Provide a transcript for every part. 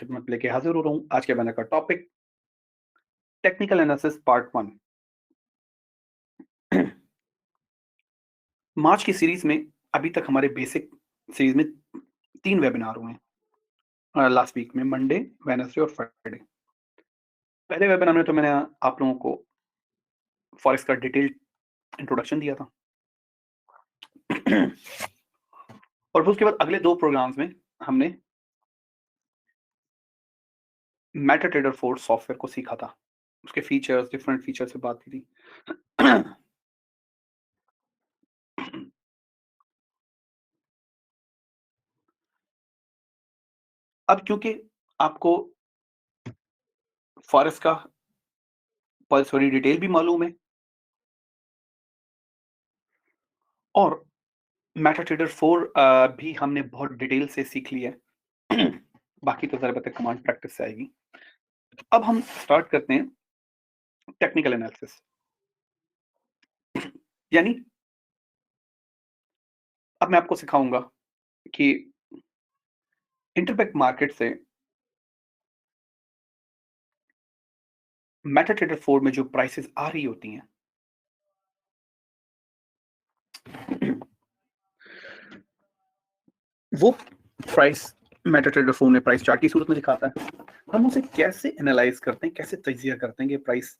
खिदमत लेके हाजिर हो रहा हूँ। आज के बयान का टॉपिक टेक्निकल एनालिसिस पार्ट 1। मार्च की सीरीज में अभी तक हमारे बेसिक सीरीज में 3 वेबिनार हुए हैं लास्ट वीक में, मंडे, वेडनेसडे और फ्राइडे। पहले वेबिनार में तो मैंने आप लोगों को फॉरेक्स का डिटेल्ड इंट्रोडक्शन दिया था और फिर उसके बाद अगले 2 प्रोग्राम्स में हमने मेटाट्रेडर 4 सॉफ्टवेयर को सीखा था। उसके फीचर्स, डिफरेंट फीचर्स से बात की थी। अब क्योंकि आपको फॉरेक्स का पल्स वाली डिटेल भी मालूम है और मेटाट्रेडर 4 भी हमने बहुत डिटेल से सीख लिया है। बाकी तो ज़रा कमांड प्रैक्टिस से आएगी। अब हम स्टार्ट करते हैं टेक्निकल एनालिसिस। यानी अब मैं आपको सिखाऊंगा कि इंटरबैंक मार्केट से मेटाट्रेडर 4 में जो प्राइसेस आ रही होती हैं वो प्राइस मेटाट्रेडर 4 में प्राइस चार्ट की सूरत में दिखाता है। हम उसे कैसे एनालाइज करते हैं, कैसे तज्जिया करते हैं कि प्राइस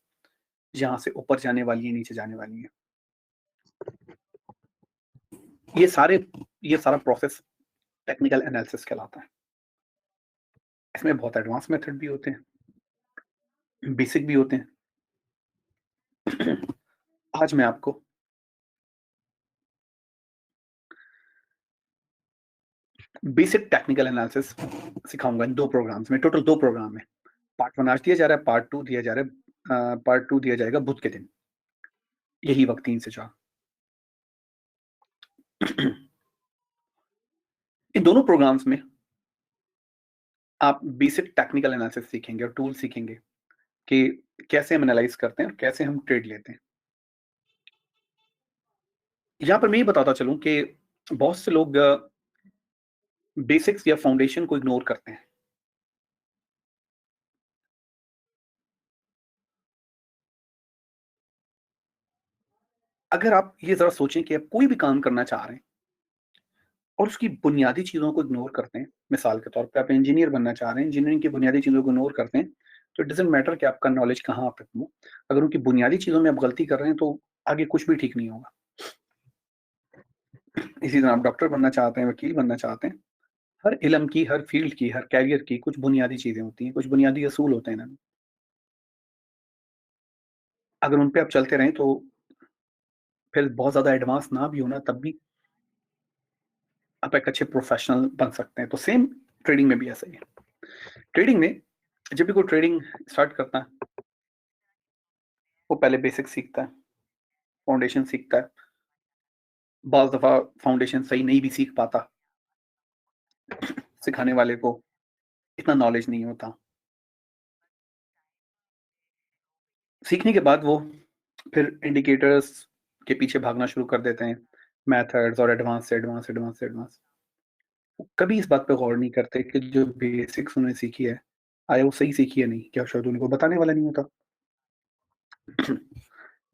यहां से ऊपर जाने वाली है, नीचे जाने वाली है। ये सारा प्रोसेस टेक्निकल एनालिसिस कहलाता है। इसमें बहुत एडवांस मेथड भी होते हैं, बेसिक भी होते हैं। आज मैं आपको बेसिक टेक्निकल एनालिसिस सिखाऊंगा इन 2 प्रोग्राम्स में। टोटल 2 प्रोग्राम है। पार्ट 1 आज दिया जा रहा है, पार्ट 2 दिया जा रहा है। पार्ट 2 दिया जाएगा बुध के दिन, यही वक्त 3 से 4। इन दोनों प्रोग्राम्स में आप बेसिक टेक्निकल एनालिसिस सीखेंगे और टूल सीखेंगे कि कैसे हम एनालाइज करते हैं और कैसे हम ट्रेड लेते हैं। यहां पर मैं ये बताता चलूं कि बहुत से लोग बेसिक्स या फाउंडेशन को इग्नोर करते हैं। अगर आप ये जरा सोचें कि आप कोई भी काम करना चाह रहे हैं और उसकी बुनियादी चीजों को इग्नोर करते हैं, मिसाल के तौर पे आप इंजीनियर बनना चाह रहे हैं, इंजीनियरिंग की बुनियादी चीजों को इग्नोर करते हैं, तो इट डजंट मैटर कि आपका नॉलेज कहाँ तक हो। अगर उनकी बुनियादी चीजों में आप गलती कर रहे हैं तो आगे कुछ भी ठीक नहीं होगा। इसी तरह आप डॉक्टर बनना चाहते हैं, वकील बनना चाहते हैं, हर इल्म की, हर फील्ड की, हर कैरियर की कुछ बुनियादी चीजें होती हैं, कुछ बुनियादी असूल होते हैं ना। अगर उन पे आप चलते रहें तो फिर बहुत ज्यादा एडवांस ना भी होना तब भी आप एक अच्छे प्रोफेशनल बन सकते हैं। तो सेम ट्रेडिंग में भी ऐसा ही है। ट्रेडिंग में जब भी कोई ट्रेडिंग स्टार्ट करता है, वो पहले बेसिक सीखता है, फाउंडेशन सीखता है। बहुत दफा फाउंडेशन सही नहीं भी सीख पाता, सिखाने वाले को इतना नॉलेज नहीं होता। सीखने के बाद वो फिर इंडिकेटर्स के पीछे भागना शुरू कर देते हैं, मेथड्स और एडवांस से एडवांस, एडवांस से एडवांस। कभी इस बात पे गौर नहीं करते कि जो बेसिक्स उन्होंने सीखी है, आया वो सही सीखी है नहीं, क्या शायद उनको बताने वाला नहीं होता।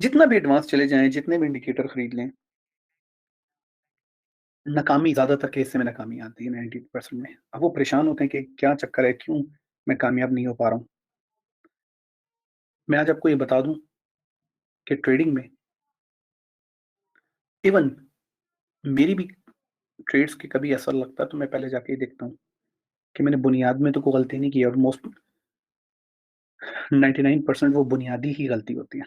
जितना भी एडवांस चले जाएं, जितने भी इंडिकेटर खरीद लें, नाकामी ज्यादातर केस में नाकामी आती है 90% में। अब वो परेशान होते हैं कि क्या चक्कर है, क्यों मैं कामयाब नहीं हो पा रहा हूँ। मैं आज आपको ये बता दूं कि ट्रेडिंग में इवन मेरी भी ट्रेड्स के कभी ऐसा लगता है तो मैं पहले जाके ही देखता हूँ कि मैंने बुनियाद में तो कोई गलती नहीं की। ऑलमोस्ट 99% वो बुनियादी ही गलती होती है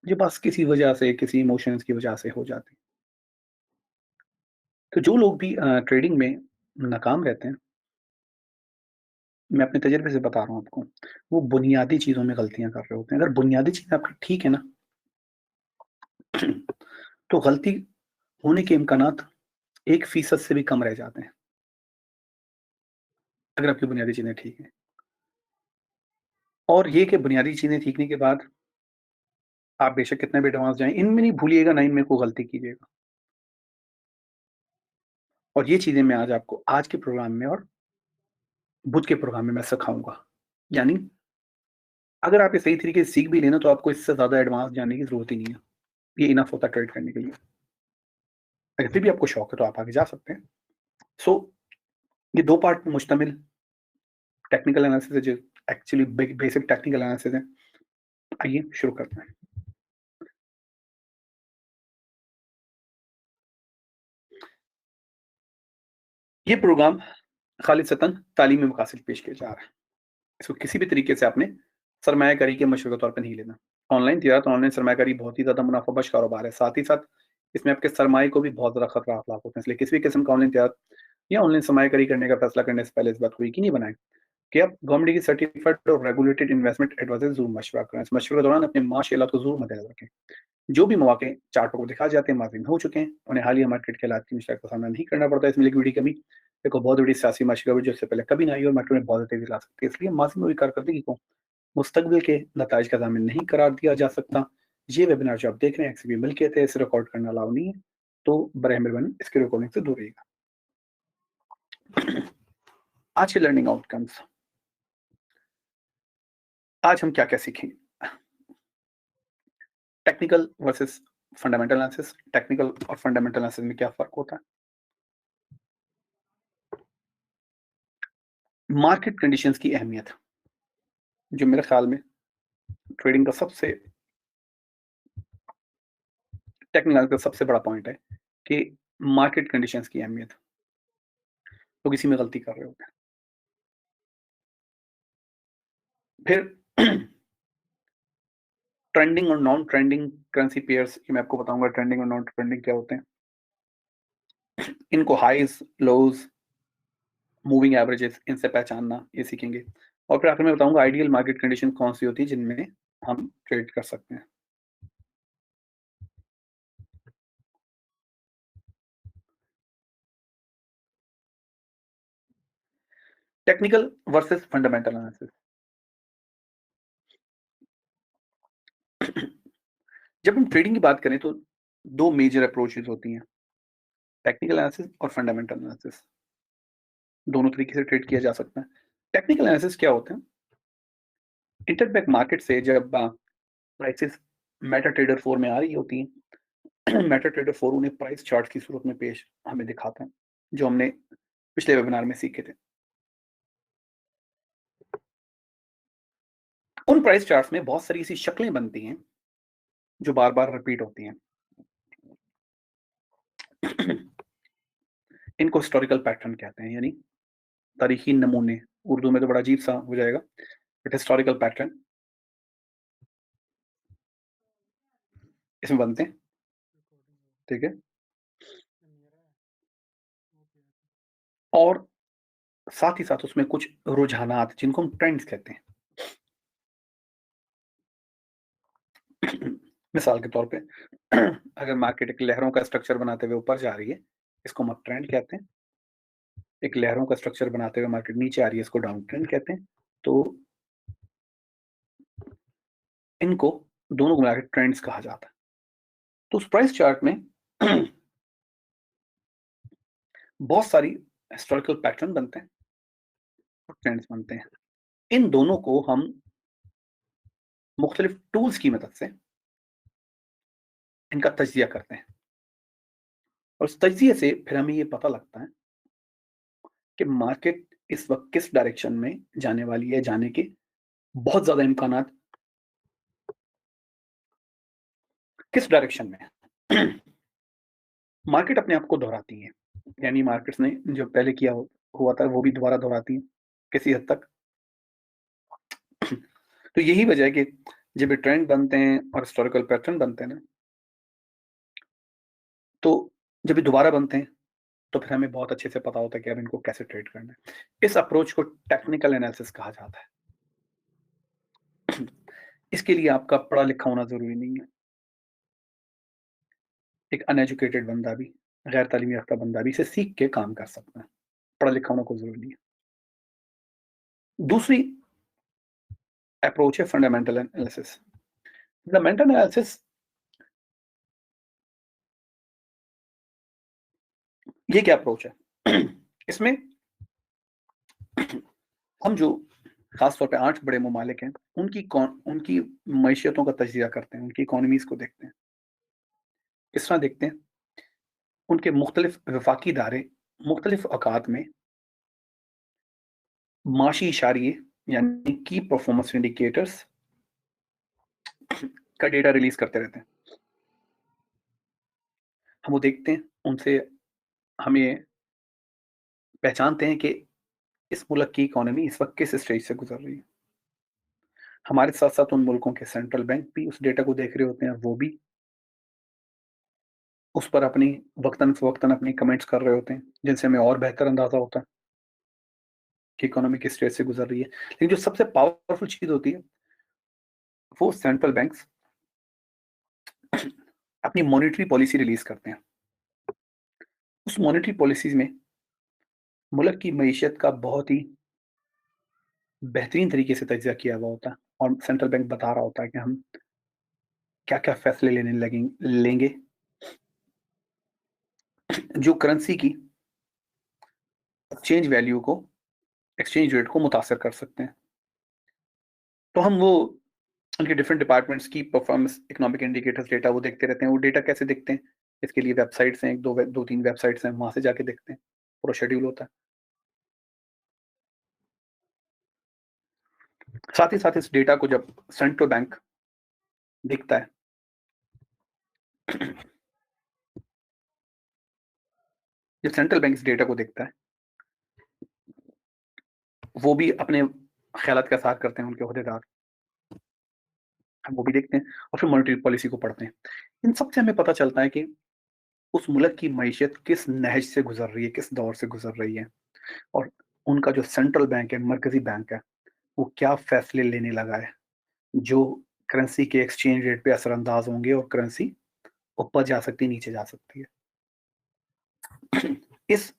जो बस किसी वजह से, किसी इमोशंस की वजह से हो जाती है। तो जो लोग भी ट्रेडिंग में नाकाम रहते हैं, मैं अपने तजर्बे से बता रहा हूँ आपको, वो बुनियादी चीज़ों में गलतियाँ कर रहे होते हैं। अगर बुनियादी चीज़ें आपकी ठीक है ना, तो गलती होने के इम्कानात 1% से भी कम रह जाते हैं, अगर आपकी बुनियादी चीज़ें ठीक हैं। और ये कि बुनियादी चीज़ें सीखने के बाद आप बेशक कितने भी एडवांस जाएँ, इनमें नहीं भूलिएगा ना इनमें कोई गलती कीजिएगा। और ये चीज़ें मैं आज आपको आज के प्रोग्राम में और बुध के प्रोग्राम में मैं सिखाऊँगा। यानी अगर आप ये सही तरीके से सीख भी लेना तो आपको इससे ज़्यादा एडवांस जानने की ज़रूरत ही नहीं है। ये इनफ होता है ट्रेड करने के लिए। अगर फिर भी आपको शौक है तो आप आगे जा सकते हैं। सो ये 2 पार्ट पे मुश्तमिल टेक्निकल एनालिसिस है जो एक्चुअली बेसिक टेक्निकल एनालिसिस है। आइए शुरू करते हैं। ये प्रोग्राम खालिसतन तालीमी मकासद पेश किया जा रहा है। इसको किसी भी तरीके से आपने सरमायाकारी के मशवरे के तौर पे नहीं लेना। ऑनलाइन तिजारत, ऑनलाइन सरमायाकारी बहुत ही ज़्यादा मुनाफ़ाबख्श कारोबार है। साथ ही साथ इसमें आपके सरमाए को भी बहुत ज़्यादा खतरात लाक होते हैं। इसलिए किसी भी किस्म का ऑनलाइन तिजारत या ऑनलाइन सरमायाकारी करने का फैसला करने से पहले इस बात को यकीनी बनाएँ कि आप गवर्नमेंट की सर्टिफाइड और रेगुलेटेड इन्वेस्टमेंट एडवाइज़र से ज़रूर मशवरा करें। इस मशवरे के दौरान अपने माशी हालात को ज़रूर मद्देनज़र रखें। जो भी मौके चार्टों को दिखाए जाते हैं, माज़ी में हो चुके हैं, उन्हें हालिया मार्केट के हालात की मुश्किल का सामना नहीं करना पड़ता है। इसमें लिक्विडिटी कमी देखो बहुत बड़ी सियासी माशी जो इससे पहले कभी ना आई और मार्केट में बहुत तेज़ी ला सकती है। इसलिए माज़ी में हुई कारकर्दगी को मुस्तकबिल के नताइज का ज़ामिन नहीं करार दिया जा सकता। ये वेबिनार जो आप देख रहे हैं एक्सबी मिल्कियत है, इसे रिकॉर्ड करना अलाउ नहीं है, तो बराए मेहरबानी इसकी रिकॉर्डिंग से दूर रहिएगा। आज के लर्निंग आउटकम्स, आज हम क्या-क्या सीखेंगे? Technical versus fundamental analysis, technical और फंडामेंटल एनालिसिस में क्या फ़र्क होता है? मार्केट कंडीशंस की अहमियत, जो मेरे ख़्याल में ट्रेडिंग का सबसे टेक्निकल का सबसे बड़ा पॉइंट है कि मार्केट कंडीशंस की अहमियत। लोग इसी में गलती कर रहे होते हैं। फिर ट्रेंडिंग और नॉन ट्रेंडिंग करेंसी पेयर्स, ये मैं आपको बताऊँगा ट्रेंडिंग और नॉन ट्रेंडिंग क्या होते हैं। इनको हाइज़, लोज़, मूविंग एवरेजेस इनसे पहचानना ये सीखेंगे। और फिर आखिर में बताऊँगा आइडियल मार्केट कंडीशन कौन-सी होती है जिनमें हम ट्रेड कर सकते हैं। Technical versus fundamental analysis. जब हम ट्रेडिंग की बात करें तो 2 मेजर अप्रोचेज़ होती हैं, टेक्निकल एनालिसिस और फंडामेंटल एनालिसिस। दोनों तरीके से ट्रेड किया जा सकता है। टेक्निकल एनालिसिस क्या होते हैं? इंटरबैंक मार्केट से जब प्राइसेस मेटाट्रेडर 4 में आ रही होती हैं, मेटाट्रेडर 4 उन्हें प्राइस चार्ट की सूरत में पेश हमें दिखाता है, जो हमने पिछले वेबिनार में सीखे थे। उन प्राइस चार्ट्स में बहुत सारी ऐसी शक्लें बनती हैं, जो बार-बार रिपीट होती हैं। इनको हिस्टोरिकल पैटर्न कहते हैं, यानी तारीखी नमूने। उर्दू में तो बड़ा अजीब-सा हो जाएगा, बट हिस्टोरिकल पैटर्न इसमें बनते हैं, ठीक है? और साथ ही साथ उसमें कुछ रुझानात जिनको हम ट्रेंड्स कहते हैं। मिसाल के तौर पे अगर मार्केट एक लहरों का स्ट्रक्चर बनाते हुए ऊपर जा रही है, इसको हम अप ट्रेंड कहते हैं। एक लहरों का स्ट्रक्चर बनाते हुए मार्केट नीचे आ रही है, इसको डाउन ट्रेंड कहते हैं। तो इनको दोनों को मिला के ट्रेंड्स कहा जाता है। तो उस प्राइस चार्ट में बहुत सारी हिस्टोरिकल पैटर्न बनते हैं और ट्रेंड्स बनते हैं। इन दोनों को हम मुख्तलिफ टूल्स की मदद से इनका तज्ज़िया करते हैं और उस तज्ज़िये से फिर हमें ये पता लगता है कि मार्केट इस वक़्त किस डायरेक्शन में जाने वाली है, जाने के बहुत ज़्यादा इम्कानात किस डायरेक्शन में है। मार्केट अपने आप को दोहराती है, यानी मार्केट्स ने जो पहले किया हुआ था वो भी दोबारा दोहराती है किसी हद तक। तो यही वजह है कि जब ये ट्रेंड बनते हैं और हिस्टोरिकल पैटर्न बनते हैं ना, तो जब ये दोबारा बनते हैं, तो फिर हमें बहुत अच्छे से पता होता है कि अब इनको कैसे ट्रेड करना है। इस अप्रोच को टेक्निकल एनालिसिस कहा जाता है। इसके लिए आपका पढ़ा-लिखा होना ज़रूरी नहीं है। एक अनएजुकेटेड बंदा भी, गैर तालीमी याफ़्ता बंदा भी इसे सीख के काम कर सकता है। पढ़ा-लिखा होना कोई ज़रूरी नहीं है। दूसरी अप्रोच है फंडामेंटल एनालिसिस। फंडामेंटल एनालिसिस ये क्या अप्रोच है? इसमें हम जो खास तौर पे 8 बड़े ममालिक हैं, उनकी मईशियतों का तजिया करते हैं, उनकी इकोनॉमीज़ को देखते हैं। किस तरह देखते हैं? उनके मुख्तलिफ वफ़ाकी इदारे, मुख्तलिफ औकात में माशी इशारिये यानी की परफॉर्मेंस इंडिकेटर्स का डेटा रिलीज़ करते रहते हैं। हम वो देखते हैं, उनसे हमें पहचानते हैं कि इस मुल्क की इकोनॉमी इस वक़्त किस स्टेज से गुज़र रही है। हमारे साथ-साथ उन मुल्कों के सेंट्रल बैंक भी उस डेटा को देख रहे होते हैं, वो भी उस पर अपनी वक़्तन-फ़वक़्तन अपनी कमेंट्स कर रहे होते हैं, जिनसे हमें और बेहतर अंदाज़ा होता है कि इकोनॉमी किस स्टेज से गुज़र रही है। लेकिन जो सबसे पावरफुल चीज़ होती है, वो सेंट्रल बैंक्स अपनी मॉनेटरी पॉलिसी रिलीज़ करते हैं। उस मॉनेटरी पॉलिसीज़ में मुल्क की मईशत का बहुत ही बेहतरीन तरीके से तज्ज़िया किया हुआ होता है और सेंट्रल बैंक बता रहा होता है कि हम क्या-क्या फ़ैसले लेंगे, जो करेंसी की एक्सचेंज रेट को मुतासिर कर सकते हैं। तो हम वो उनके डिफरेंट डिपार्टमेंट्स की परफॉर्मेंस इकोनॉमिक इंडिकेटर्स डेटा वो देखते रहते हैं। वो डेटा कैसे देखते हैं? इसके लिए वेबसाइट्स हैं, 2-3 वेबसाइट्स हैं, वहाँ से जाके देखते हैं। पूरा शेड्यूल होता है। साथ ही साथ इस डेटा को जब सेंट्रल बैंक देखता है, जब सेंट्रल बैंक इस डेटा को देखता है, वो भी अपने ख़यालात का इज़हार करते हैं उनके ओहदेदार, वो भी देखते हैं और फिर मॉनेटरी पॉलिसी को पढ़ते हैं। इन सब से हमें पता चलता है कि उस मुल्क की मईशत किस नहज से गुज़र रही है, किस दौर से गुज़र रही है और उनका जो सेंट्रल बैंक है, मरकज़ी बैंक है, वो क्या फ़ैसले लेने लगा है, जो करेंसी के एक्सचेंज रेट पे असरअंदाज़ होंगे और करेंसी ऊपर जा सकती है, नीचे जा सकती है। इस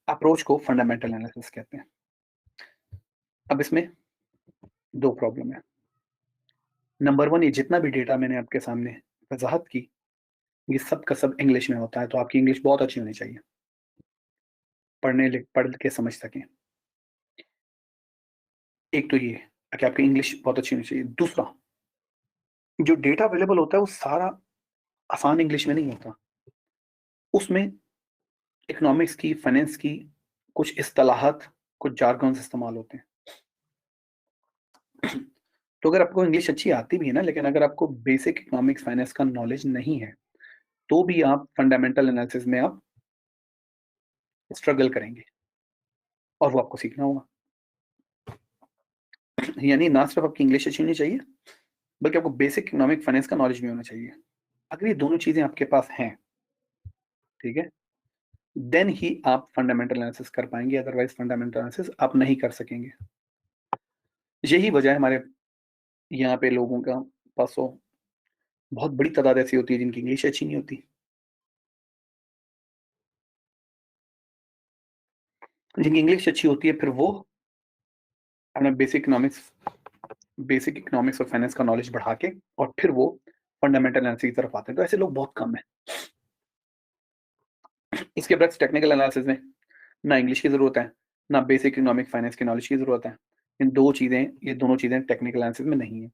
अप्रोच को फंडामेंटल एनालिसिस कहते हैं। अब इसमें 2 प्रॉब्लम है। नंबर 1, ये जितना भी डेटा मैंने आपके सामने वज़ाहत की, ये सब का सब इंग्लिश में होता है, तो आपकी इंग्लिश बहुत अच्छी होनी चाहिए। पढ़ के समझ सकें। एक तो ये कि आपकी इंग्लिश बहुत अच्छी होनी चाहिए। दूसरा, जो डेटा अवेलेबल होता है, वो सारा आसान इंग्लिश में नहीं होता। उसमें इकोनॉमिक्स की, फाइनेंस की कुछ इस्तिलाहात, कुछ जार्गन्स इस्तेमाल होते हैं। तो अगर आपको इंग्लिश अच्छी आती भी है ना, लेकिन अगर आपको बेसिक इकोनॉमिक्स, फाइनेंस का नॉलेज नहीं है, तो भी आप फंडामेंटल एनालिसिस में आप स्ट्रगल करेंगे और वो आपको सीखना होगा। यानी ना सिर्फ आपकी इंग्लिश अच्छी होनी चाहिए, बल्कि आपको बेसिक इकोनॉमिक फाइनेंस का नॉलेज भी होना चाहिए। अगर ये दोनों चीज़ें आपके पास हैं, ठीक है? देन ही आप फंडामेंटल एनालिसिस कर पाएँगे, अदरवाइज़ फंडामेंटल एनालिसिस आप नहीं कर सकेंगे। यही वजह है हमारे यहाँ पे लोगों का पास तो बहुत बड़ी तादाद ऐसी होती है जिनकी इंग्लिश अच्छी नहीं होती। जिनकी इंग्लिश अच्छी होती है, फिर वो अपना बेसिक इकोनॉमिक्स और फाइनेंस का नॉलेज बढ़ा के और फिर वो फंडामेंटल एनालिसिस की तरफ आते हैं। तो ऐसे लोग बहुत कम हैं। इसके बरक्स टेक्निकल एनालिसिस में ना इंग्लिश की ज़रूरत है, ना बेसिक इकोनॉमिक फाइनेंस की नॉलेज की ज़रूरत है। ये दोनों चीज़ें टेक्निकल एनालिसिस में नहीं है।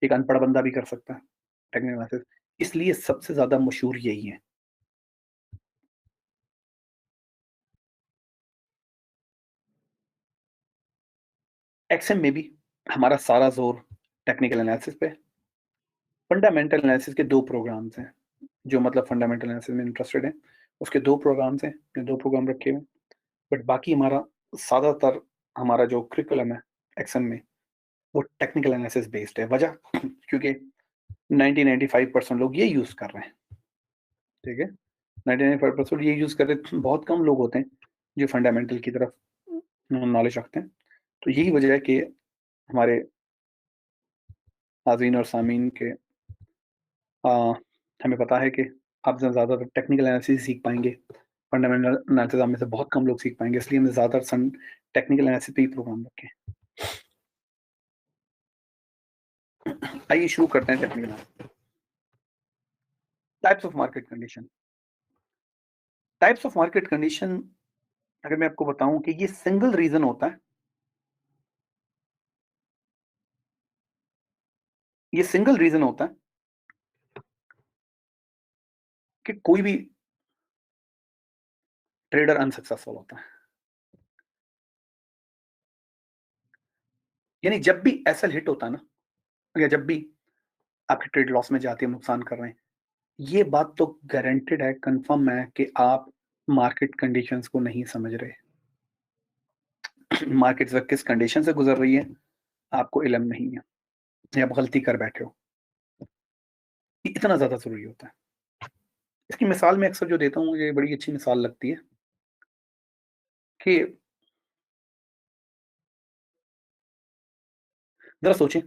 एक अनपढ़ बंदा भी कर सकता है टेक्निकल एनालिसिस। इसलिए सबसे ज़्यादा मशहूर यही है। एक्सएम में भी हमारा सारा ज़ोर टेक्निकल एनालिसिस पे है। फंडामेंटल एनालिसिस के 2 प्रोग्राम्स हैं, जो मतलब फंडामेंटल एनालिसिस में इंटरेस्टेड हैं, उसके 2 प्रोग्राम्स हैं, ये 2 प्रोग्राम रखे हुए हैं। बट बाकी ज़्यादातर हमारा जो करिकुलम है एक्सएम में, वो टेक्निकल एनालिसिस बेस्ड है। वजह क्योंकि 90-95% लोग ये यूज़ कर रहे हैं, ठीक है? 90-95% ये यूज़ कर रहे हैं, बहुत कम लोग होते हैं जो फंडामेंटल की तरफ नॉलेज रखते हैं। तो यही वजह है कि हमारे नाज़रीन और सामीन के अ, हमें पता है कि आप ज़्यादातर टेक्निकल एनालिसिस सीख पाएँगे। फंडामेंटल एनालिसिस आप में से बहुत कम लोग सीख पाएँगे, इसलिए हमने ज़्यादातर टेक्निकल एनालिसिस पे ही प्रोग्राम रखे हैं। आइए शुरू करते हैं technical analysis. Types of market condition. Types of market condition अगर मैं आपको बताऊँ कि ये सिंगल रीज़न होता है ये सिंगल रीज़न होता है कि कोई भी ट्रेडर अनसक्सेसफुल होता है। यानी जब भी एसएल हिट होता है ना, या जब भी आपकी ट्रेड लॉस में जाती है, नुकसान कर रहे हैं, ये बात तो गारंटेड है, कन्फर्म है कि आप मार्केट कंडीशंस को नहीं समझ रहे। मार्केट इस वक़्त किस कंडीशन से गुज़र रही है, आपको इल्म नहीं है, या आप गलती कर बैठे हो। ये इतना ज़्यादा ज़रूरी होता है। इसकी मिसाल मैं अक्सर जो देता हूँ, मुझे बड़ी अच्छी मिसाल लगती है कि ज़रा सोचें,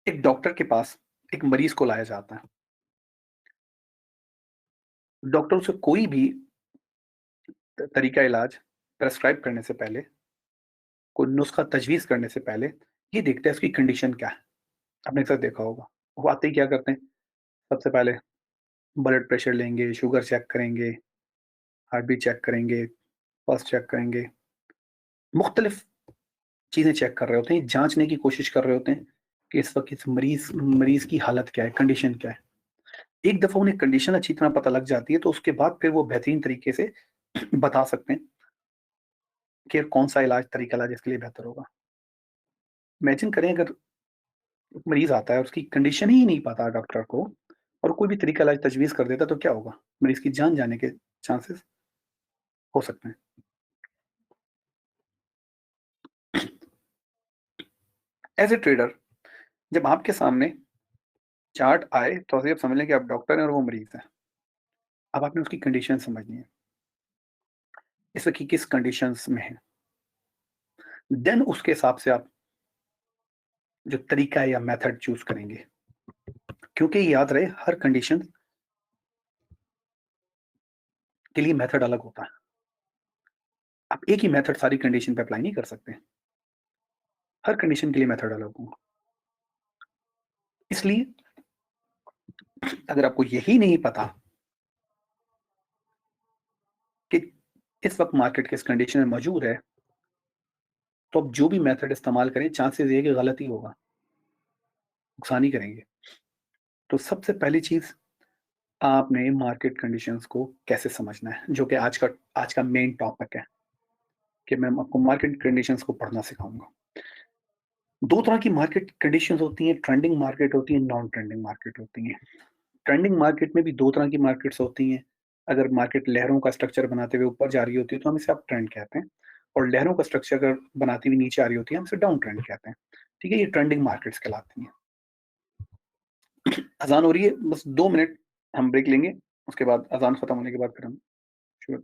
एक डॉक्टर के पास एक मरीज़ को लाया जाता है। डॉक्टर उसे कोई भी तरीका इलाज प्रेस्क्राइब करने से पहले, कोई नुस्खा तजवीज़ करने से पहले, ये देखता है उसकी कंडीशन क्या है। आपने अक्सर देखा होगा। वो आते ही क्या करते हैं, सबसे पहले ब्लड प्रेशर लेंगे, शुगर चेक करेंगे, हार्ट बीट चेक करेंगे, पल्स चेक करेंगे। मुख्तलिफ चीज़ें चेक कर रहे होते हैं, जाँचने की कोशिश कर रहे होते हैं कि इस वक़्त इस मरीज़ की हालत क्या है, कंडीशन क्या है। एक दफ़ा उन्हें कंडीशन अच्छी तरह पता लग जाती है, तो उसके बाद फिर वो बेहतरीन तरीके से बता सकते हैं कि कौन-सा तरीका इलाज इसके लिए बेहतर होगा। इमेजिन करें, अगर मरीज़ आता है, उसकी कंडीशन ही नहीं पता डॉक्टर को, और कोई भी तरीका इलाज तजवीज़ कर देता, तो क्या होगा? मरीज़ की जान जाने के चांसेस हो सकते हैं। एज़ अ ट्रेडर, जब आपके सामने चार्ट आए, तो ऐसे आप समझ लें कि आप डॉक्टर हैं और वो मरीज़ है। अब आपने उसकी कंडीशन समझनी है, इस वक़्त किस कंडीशंस में है। देन उसके हिसाब से आप जो तरीका या मेथड चूज़ करेंगे। क्योंकि याद रहे, हर कंडीशन के लिए मेथड अलग होता है। आप एक ही मेथड सारी कंडीशन पे अप्लाई नहीं कर सकते। हर कंडीशन के लिए मेथड अलग होगा। इसलिए अगर आपको यही नहीं पता कि इस वक़्त मार्केट किस कंडीशन में मौजूद है, तो आप जो भी मेथड इस्तेमाल करें, चांसेस ये है कि गलत ही होगा, नुकसान ही करेंगे। तो सबसे पहली चीज़, आपने मार्केट कंडीशंस को कैसे समझना है, जो कि आज का मेन टॉपिक है, कि मैं आपको मार्केट कंडीशंस को पढ़ना सिखाऊँगा। 2 तरह की मार्केट कंडीशंस होती हैं, ट्रेंडिंग मार्केट होती है, नॉन ट्रेंडिंग मार्केट होती हैं। ट्रेंडिंग मार्केट में भी 2 तरह की मार्केट्स होती हैं। अगर मार्केट लहरों का स्ट्रक्चर बनाते हुए ऊपर जा रही होती है, तो हम इसे अप ट्रेंड कहते हैं, और लहरों का स्ट्रक्चर अगर बनाती हुई नीचे आ रही होती है, हम इसे डाउन ट्रेंड कहते हैं। ठीक है? ये ट्रेंडिंग मार्केट्स कहलाती हैं। अज़ान हो रही है, बस 2 मिनट हम ब्रेक लेंगे, उसके बाद अज़ान खत्म होने के बाद फिर हम शुरू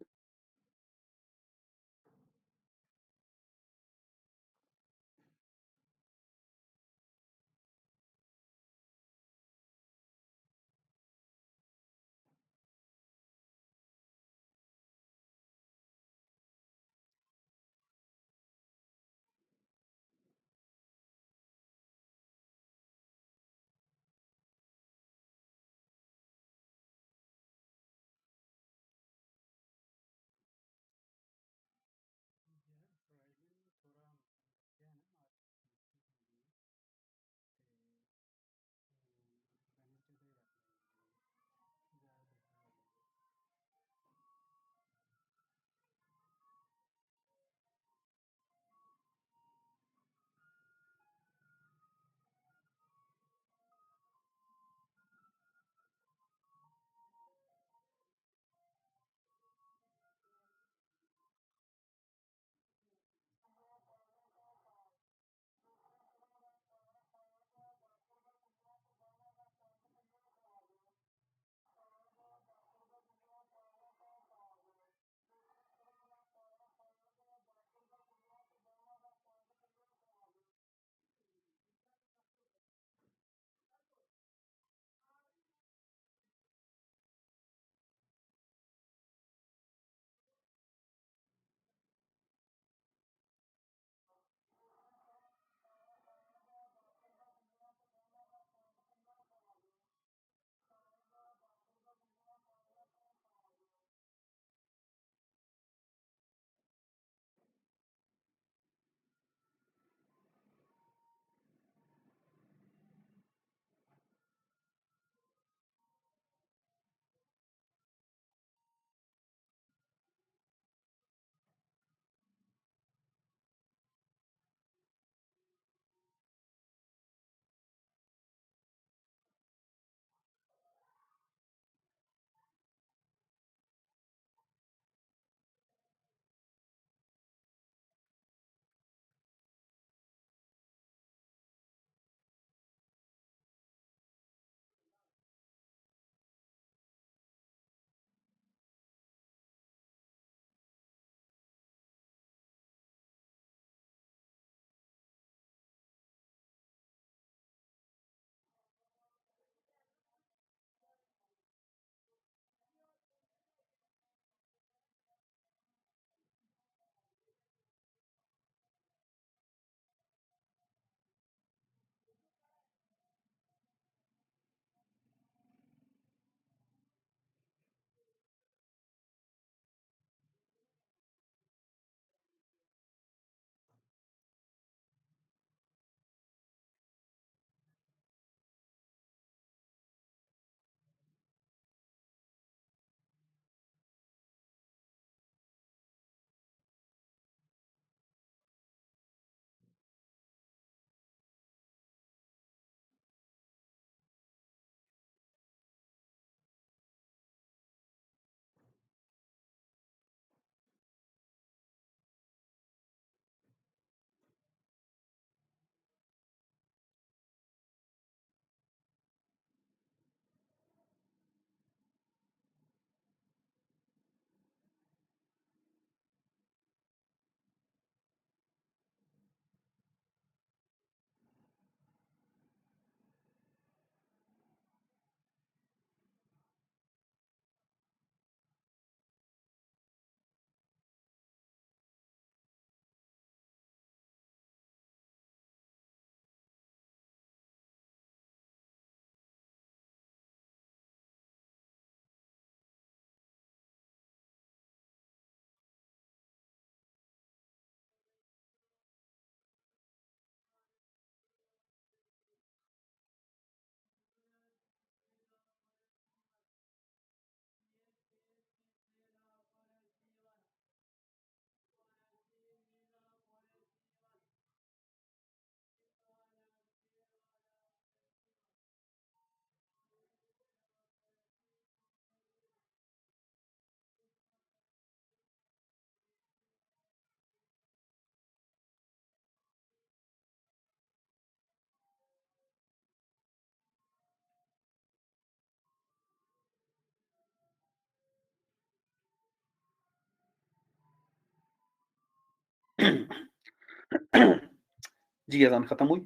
जी, अज़ान खत्म हुई।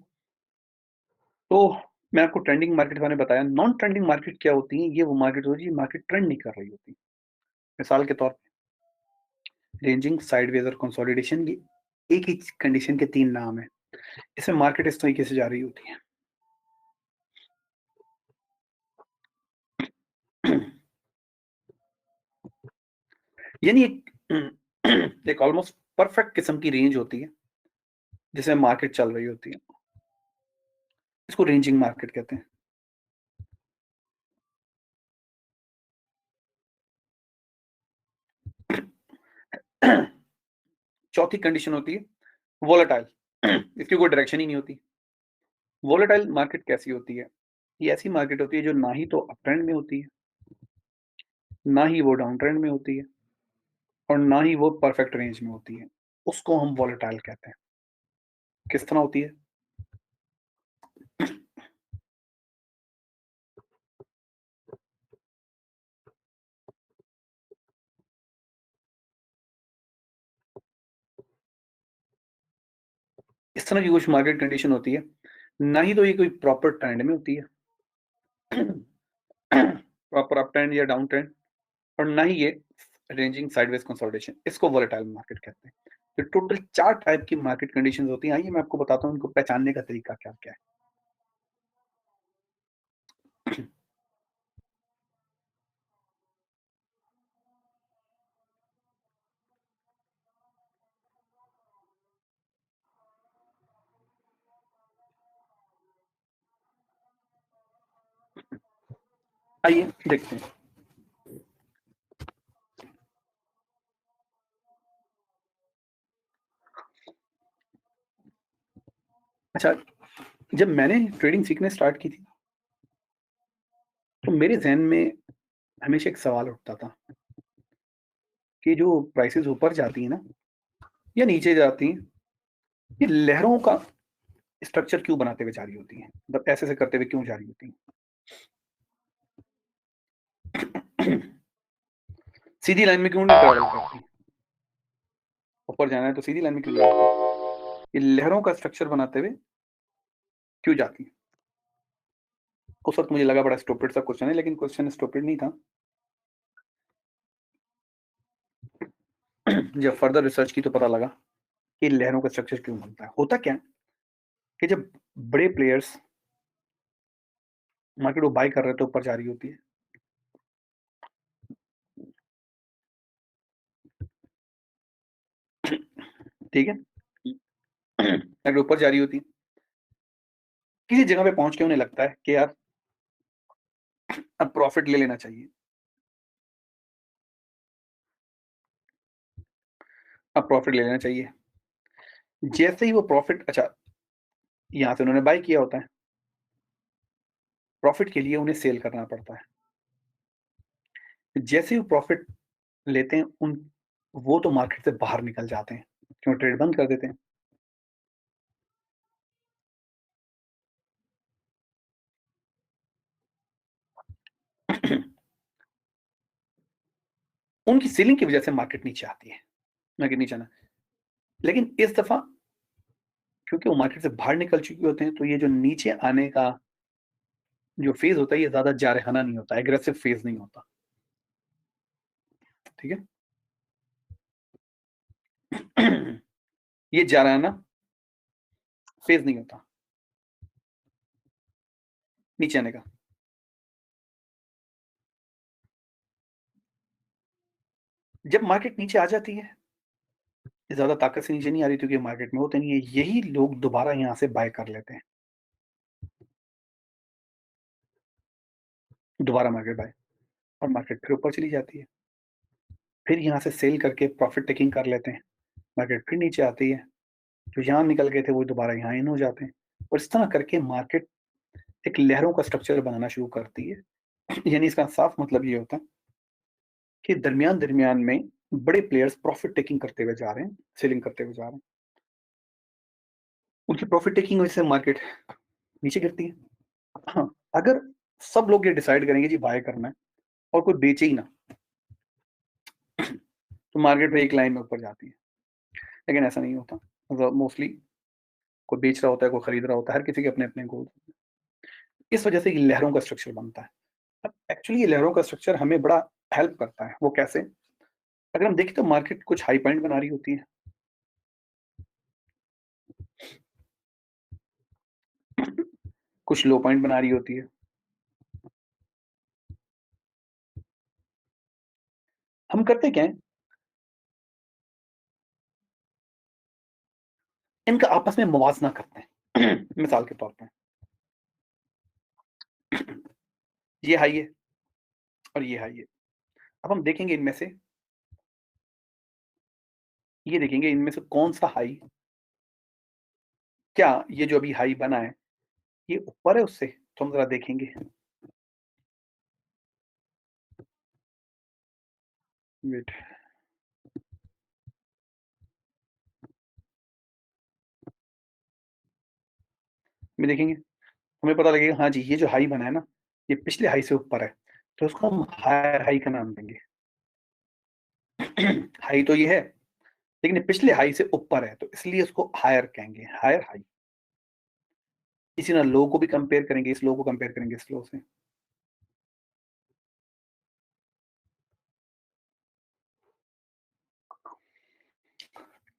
तो मैं आपको ट्रेंडिंग मार्केट के बारे में बताया, नॉन ट्रेंडिंग मार्केट क्या होती है? ये वो मार्केट होती है, मार्केट ट्रेंड नहीं कर रही होती। मिसाल के तौर पे रेंजिंग, साइडवेज और कंसोलिडेशन, ये एक ही कंडीशन के 3 नाम हैं। इसमें मार्केट इस तरीके से जा रही होती है। यानी एक ऑलमोस्ट परफेक्ट किस्म की रेंज होती है, जिसमें मार्केट चल रही होती है। इसको रेंजिंग मार्केट कहते हैं। चौथी कंडीशन होती है वोलेटाइल। इसकी कोई डायरेक्शन ही नहीं होती। वोलेटाइल मार्केट कैसी होती है? ये ऐसी मार्केट होती है जो ना ही तो अप ट्रेंड में होती है, ना ही वो डाउन ट्रेंड में होती है और ना ही वो परफेक्ट रेंज में होती है। उसको हम वोलेटाइल कहते हैं। किस तरह होती है? इस तरह की कुछ मार्केट कंडीशन होती है, ना ही तो ये कोई प्रॉपर ट्रेंड में होती है, प्रॉपर अप ट्रेंड या डाउन ट्रेंड, और ना ही ये रेंजिंग साइडवेज कंसोलिडेशन। इसको वोलेटाइल मार्केट कहते हैं। तो टोटल 4 टाइप की मार्केट कंडीशंस होती हैं। आइए मैं आपको बताता हूँ इनको पहचानने का तरीका क्या-क्या है। आइए देखते हैं। अच्छा, जब मैंने ट्रेडिंग सीखने स्टार्ट की थी, तो मेरे ज़हन में हमेशा एक सवाल उठता था कि जो प्राइसेज़ ऊपर जाती हैं ना या नीचे जाती हैं, ये लहरों का स्ट्रक्चर क्यों बनाते हुए जा रही होती हैं? मतलब ऐसे-ऐसे करते हुए क्यों जा रही होती हैं? सीधी लाइन में क्यों नहीं ट्रैवल करती? ऊपर जाना है तो सीधी लाइन में क्यों नहीं जाती? ये लहरों का स्ट्रक्चर बनाते हुए क्यों जाती हैं? उस वक़्त मुझे लगा बड़ा स्टूपिड सा क्वेश्चन है, लेकिन क्वेश्चन स्टूपिड नहीं था। जब फर्दर रिसर्च की तो पता लगा कि लहरों का स्ट्रक्चर क्यों बनता है। होता क्या है कि जब बड़े प्लेयर्स मार्केट को बाय कर रहे हैं तो ऊपर जा रही होती है, ठीक है? मार्केट ऊपर जा रही होती है, किसी जगह पे पहुँच के उन्हें लगता है कि यार अब प्रॉफिट ले लेना चाहिए, अब प्रॉफिट ले लेना चाहिए। जैसे ही वो प्रॉफिट, अच्छा, यहाँ से उन्होंने बाय किया होता है, प्रॉफिट के लिए उन्हें सेल करना पड़ता है। जैसे ही वो प्रॉफिट लेते हैं, वो तो मार्केट से बाहर निकल जाते हैं, क्यों? ट्रेड बंद कर देते हैं। उनकी सेलिंग की वजह से मार्केट नीचे आती है, मार्केट नीचे आना। लेकिन इस दफ़ा क्योंकि वो मार्केट से बाहर निकल चुके होते हैं, तो ये जो नीचे आने का जो फ़ेज़ होता है, ये ज़्यादा जारहाना नहीं होता, एग्रेसिव फ़ेज़ नहीं होता, ठीक है? ये जारहाना फ़ेज़ नहीं होता, नीचे आने का। जब मार्केट नीचे आ जाती है, ये ज़्यादा ताकत से नीचे नहीं आ रही, क्योंकि मार्केट में होते नहीं है, यही लोग दोबारा यहाँ से बाय कर लेते हैं, दोबारा मार्केट बाय, और मार्केट फिर ऊपर चली जाती है। फिर यहाँ से सेल करके प्रॉफिट टेकिंग कर लेते हैं, मार्केट फिर नीचे आती है, जो यहाँ निकल गए थे वो दोबारा यहाँ इन हो जाते हैं, और इस तरह करके मार्केट एक लहरों का स्ट्रक्चर बनाना शुरू करती है। यानी इसका साफ मतलब ये होता है कि दरमियान-दरमियान में बड़े प्लेयर्स प्रॉफिट टेकिंग करते हुए जा रहे हैं, सेलिंग करते हुए जा रहे हैं। उनकी प्रॉफिट टेकिंग वजह से मार्केट नीचे गिरती है। हाँ, अगर सब लोग ये डिसाइड करेंगे जी बाय करना है और कोई बेचे ही ना, तो मार्केट में एक लाइन में ऊपर जाती है। लेकिन ऐसा नहीं होता। मतलब मोस्टली कोई बेच रहा होता है, कोई खरीद रहा होता है, हर किसी के अपने-अपने गोल। इस वजह से ये लहरों का स्ट्रक्चर बनता है। अब एक्चुअली ये लहरों का स्ट्रक्चर हमें बड़ा हेल्प करता है। वो कैसे? अगर हम देखें तो मार्केट कुछ हाई पॉइंट बना रही होती है, कुछ लो पॉइंट बना रही होती है। हम करते क्या हैं, इनका आपस में मुवाज़ना करते हैं। मिसाल के तौर पे ये हाई है और ये हाई है। अब हम देखेंगे इनमें से, ये देखेंगे इनमें से कौन-सा हाई, क्या ये जो अभी हाई बना है, ये ऊपर है उससे? तो हम ज़रा देखेंगे। वेट, में देखेंगे, हमें पता लगेगा हाँ जी, ये जो हाई बना है ना, ये पिछले हाई से ऊपर है, तो उसको हम हायर हाई का नाम देंगे। हाई तो ये है, लेकिन ये पिछले हाई से ऊपर है, तो इसलिए इसको हायर कहेंगे, हायर हाई। इसी तरह लो को भी कंपेयर करेंगे, इस लो को कंपेयर करेंगे इस लो से।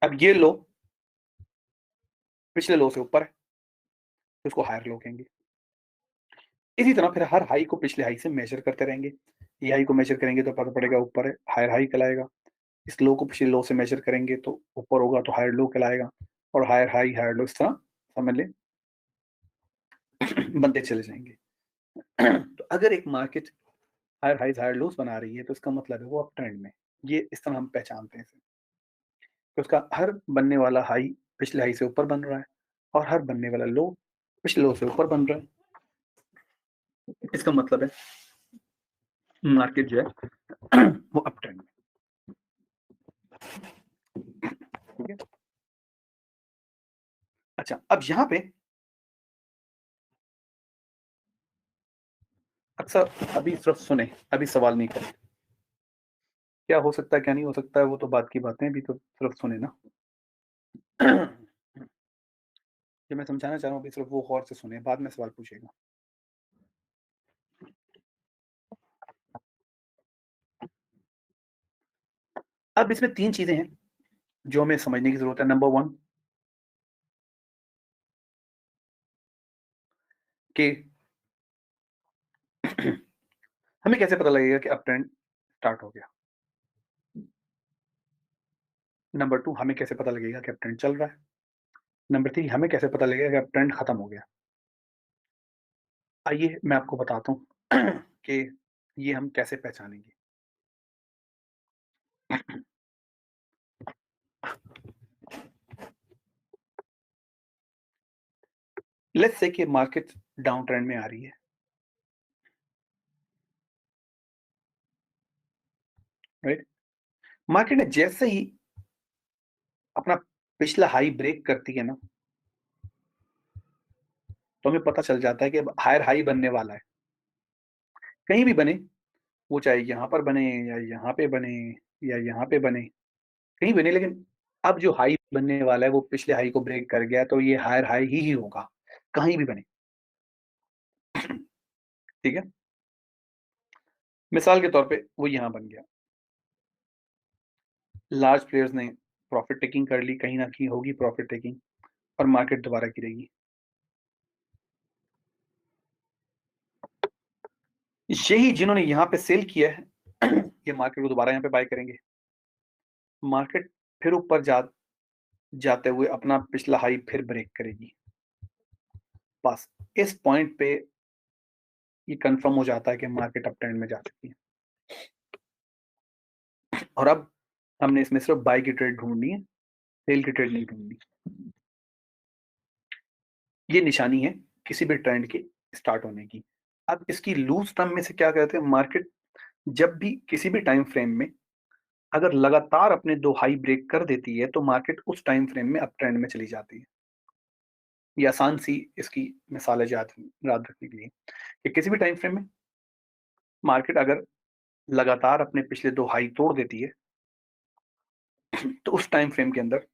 अब ये लो पिछले लो से ऊपर है, तो इसको हायर लो कहेंगे। इसी तरह फिर हर हाई को पिछले हाई से मेज़र करते रहेंगे। ये हाई को मेज़र करेंगे तो पता पड़ेगा ऊपर है, हायर हाई कहलाएगा। इस लो को पिछले लो से मेज़र करेंगे तो ऊपर होगा तो हायर लो कहलाएगा, और हायर हाई, हायर लो, इस तरह समझ लें बनते चले जाएँगे। तो अगर एक market higher highs, higher lows बना रही है तो इसका मतलब है वो अप ट्रेंड में। ये इस तरह हम पहचानते हैं इसे। तो उसका हर बनने वाला हाई पिछले हाई से ऊपर बन रहा है, और हर बनने वाला लो पिछले लो से ऊपर बन रहा है। इसका मतलब है मार्केट जो है वो अप ट्रेंड में। ठीक है? अच्छा, अब यहाँ पे अक्सर अभी सिर्फ सुने, अभी सवाल नहीं करें। क्या हो सकता है, क्या नहीं हो सकता है, वो तो बात की बातें हैं, अभी तो सिर्फ सुने ना। जो मैं समझाना चाह रहा हूँ अभी सिर्फ वो गौर से सुने, बाद में सवाल पूछिएगा। अब इसमें 3 चीज़ें हैं, जो हमें समझने की ज़रूरत है। नंबर 1 कि हमें कैसे पता लगेगा कि अब ट्रेंड स्टार्ट हो गया? नंबर 2 हमें कैसे पता लगेगा कि अब ट्रेंड चल रहा है? नंबर 3 हमें कैसे पता लगेगा कि अब ट्रेंड खत्म हो गया? आइए मैं आपको बताता हूँ कि ये हम कैसे पहचानेंगे। लेट्स से कि मार्केट डाउन ट्रेंड में आ रही है, राइट? मार्केट ने जैसे ही अपना पिछला हाई ब्रेक करती है ना, तो हमें पता चल जाता है कि अब हायर हाई बनने वाला है। कहीं भी बने, वो चाहे यहाँ पर बने या यहाँ पे बने या यहाँ पे बने, कहीं बने, लेकिन अब जो हाई बनने वाला है वो पिछले हाई को ब्रेक कर गया, तो ये हायर हाई ही होगा, कहीं भी बने। ठीक है? मिसाल के तौर पे वो यहाँ बन गया। लार्ज प्लेयर्स ने प्रॉफिट टेकिंग कर ली, कहीं न कहीं होगी प्रॉफिट टेकिंग, और मार्केट दोबारा गिरेगी। यही जिन्होंने यहाँ पे सेल किया है, ये मार्केट को दोबारा यहाँ पे बाय करेंगे। मार्केट फिर ऊपर जाते हुए अपना पिछला हाई फिर ब्रेक करेगी। बस इस पॉइंट पे ये कन्फर्म हो जाता है कि मार्केट अप ट्रेंड में जा चुकी है। और अब हमने इसमें सिर्फ बाय की ट्रेड ढूँढनी है, सेल की ट्रेड नहीं ढूँढनी। ये निशानी है किसी भी ट्रेंड के स्टार्ट होने की। अब इसकी लूज़ टर्म में से क्या कहते हैं, मार्केट जब भी किसी भी टाइम फ्रेम में अगर लगातार अपने 2 हाई ब्रेक कर देती है, तो मार्केट उस टाइम फ्रेम में अप ट्रेंड में चली जाती है। ये आसान सी इसकी मिसाल है याद रखने के लिए, कि किसी भी टाइम फ्रेम में मार्केट अगर लगातार अपने पिछले 2 हाई तोड़ देती है, तो उस टाइम फ्रेम के अंदर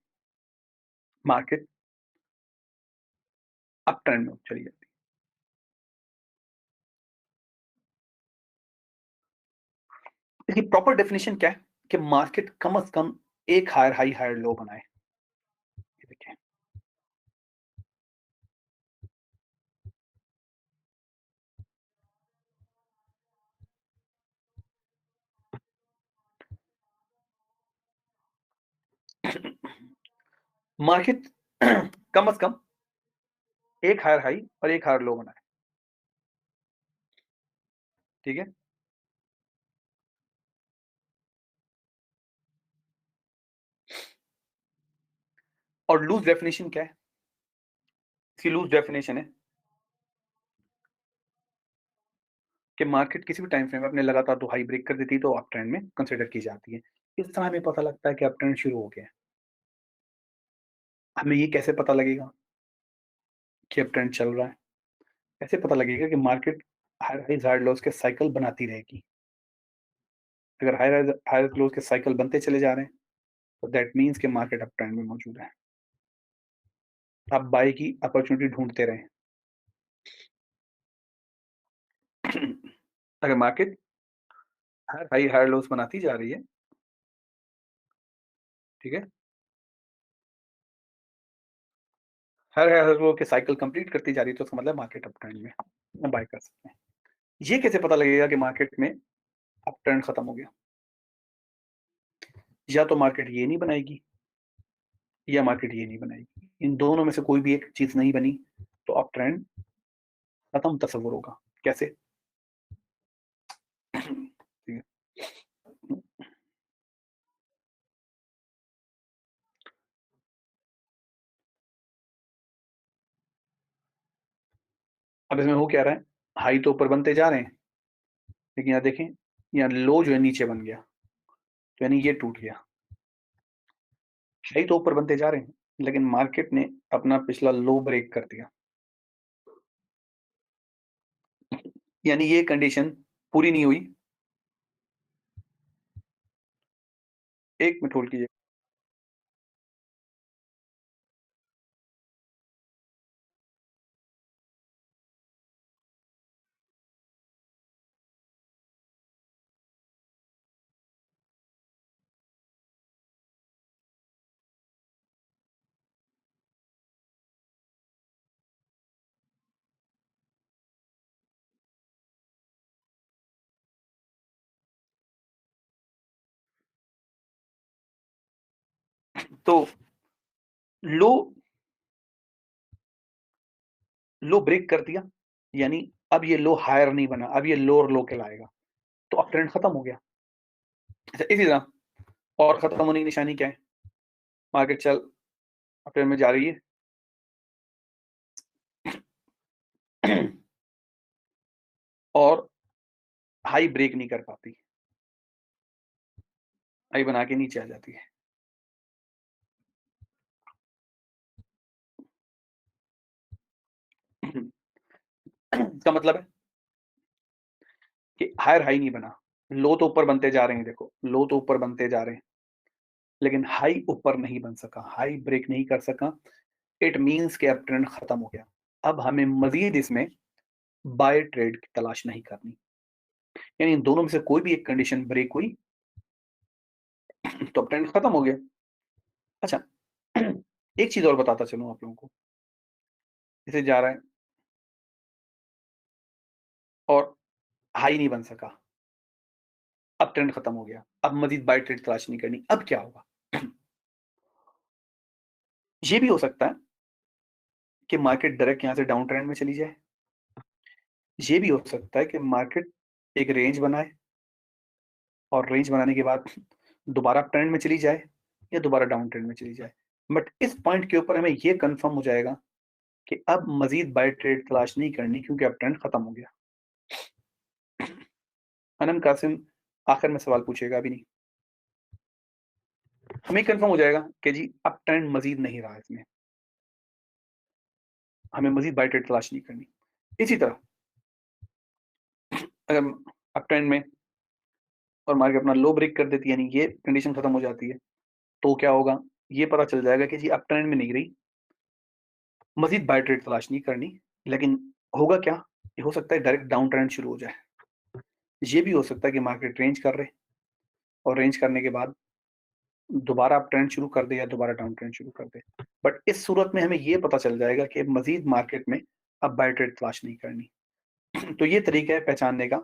मार्केट अप ट्रेंड में चली जाती है। इसकी प्रॉपर डेफिनेशन क्या है कि मार्केट कम से कम एक हायर हाई हायर लो बनाए। ये देखिए, मार्केट कम से कम एक हायर हाई और एक हायर लो बनाए। ठीक है, और लूज डेफिनेशन क्या है? इसकी लूज डेफिनेशन है कि मार्केट किसी भी टाइम फ्रेम में अपने लगातार तो हाई ब्रेक कर देती है तो अप ट्रेंड में कंसीडर की जाती है। इस तरह हमें पता लगता है कि अप ट्रेंड शुरू हो गया है। हमें ये कैसे पता लगेगा कि अप ट्रेंड चल रहा है? कैसे पता लगेगा कि market higher highs higher lows के साइकिल बनाती रहेगी? अगर हायर हायर लोज के साइकिल बनते चले जा रहे हैं तो दैट मीन्स कि मार्केट अप ट्रेंड में मौजूद है। आप बाय की अपॉर्चुनिटी ढूंढते रहें। अगर market higher high higher lows बनाती जा रही है, ठीक है, हायर हायर लो के साइकिल कंप्लीट करती जा रही है तो इसका मतलब मार्केट अप ट्रेंड में बाय कर सकते हैं। ये कैसे पता लगेगा कि मार्केट में अप ट्रेंड खत्म हो गया? या तो मार्केट ये नहीं बनाएगी या मार्केट ये नहीं बनाएगी। इन दोनों में से कोई भी एक चीज नहीं बनी तो अप ट्रेंड खत्म तस्वुर होगा। कैसे? ठीक है, अब इसमें हो क्या रहा है, हाई तो ऊपर बनते जा रहे हैं लेकिन यहाँ देखें, यहाँ लो जो है नीचे बन गया, तो यानी ये टूट गया। हाई तो ऊपर बनते जा रहे हैं लेकिन मार्केट ने अपना पिछला लो ब्रेक कर दिया, यानी ये कंडीशन पूरी नहीं हुई। एक मिनट होल्ड कीजिए। तो लो लो ब्रेक कर दिया, यानी अब ये लो हायर नहीं बना, अब ये लोअर लो कहलाएगा, तो अब ट्रेंड खत्म हो गया। अच्छा, इसी तरह और खत्म होने की निशानी क्या है? मार्केट चल अप्रैल में जा रही है और हाई ब्रेक नहीं कर पाती, हाई बना के नीचे आ जाती है। इसका मतलब है कि हायर हाई नहीं बना, लो तो ऊपर बनते जा रहे हैं, देखो लो तो ऊपर बनते जा रहे हैं लेकिन हाई ऊपर नहीं बन सका, हाई ब्रेक नहीं कर सका। इट मीन्स कि अब ट्रेंड खत्म हो गया। अब हमें मजीद इसमें बाय ट्रेड की तलाश नहीं करनी, यानी इन दोनों में से कोई भी एक कंडीशन ब्रेक हुई तो अब ट्रेंड खत्म हो गया। अच्छा, एक चीज और बताता चलूं आप लोगों को, इसे जा रहा है और हाई नहीं बन सका, अब ट्रेंड खत्म हो गया, अब मजीद बाय ट्रेड तलाश नहीं करनी। अब क्या होगा? ये भी हो सकता है कि मार्केट डायरेक्ट यहां से डाउन ट्रेंड में चली जाए, ये भी हो सकता है कि मार्केट एक रेंज बनाए और रेंज बनाने के बाद दोबारा ट्रेंड में चली जाए या दोबारा डाउन ट्रेंड में चली जाए। बट इस पॉइंट के ऊपर हमें ये कंफर्म हो जाएगा कि अब मजीद बाय ट्रेड तलाश नहीं करनी क्योंकि अब ट्रेंड खत्म हो गया। अनंत कासिम आखिर में सवाल पूछेगा, अभी नहीं। हमें कंफर्म हो जाएगा कि जी अब ट्रेंड मजीद नहीं रहा, इसमें हमें मजीद बाय ट्रेड तलाश नहीं करनी। इसी तरह अगर अब ट्रेंड में और मार्केट अपना लो ब्रेक कर देती है, यानी ये कंडीशन खत्म हो जाती है, तो क्या होगा? ये पता चल जाएगा कि जी अब ट्रेंड में नहीं रही, मज़ीद बाय ट्रेड तलाश नहीं करनी, लेकिन होगा क्या? ये हो सकता है डायरेक्ट डाउन ट्रेंड शुरू हो जाए। ये भी हो सकता है कि मार्केट रेंज कर रहे और रेंज करने के बाद दोबारा अप ट्रेंड शुरू कर दे या दोबारा डाउन ट्रेंड शुरू कर दे। बट इस सूरत में हमें ये पता चल जाएगा कि मज़ीद मार्केट में अब बाय ट्रेड तलाश नहीं करनी। तो ये तरीका है पहचानने का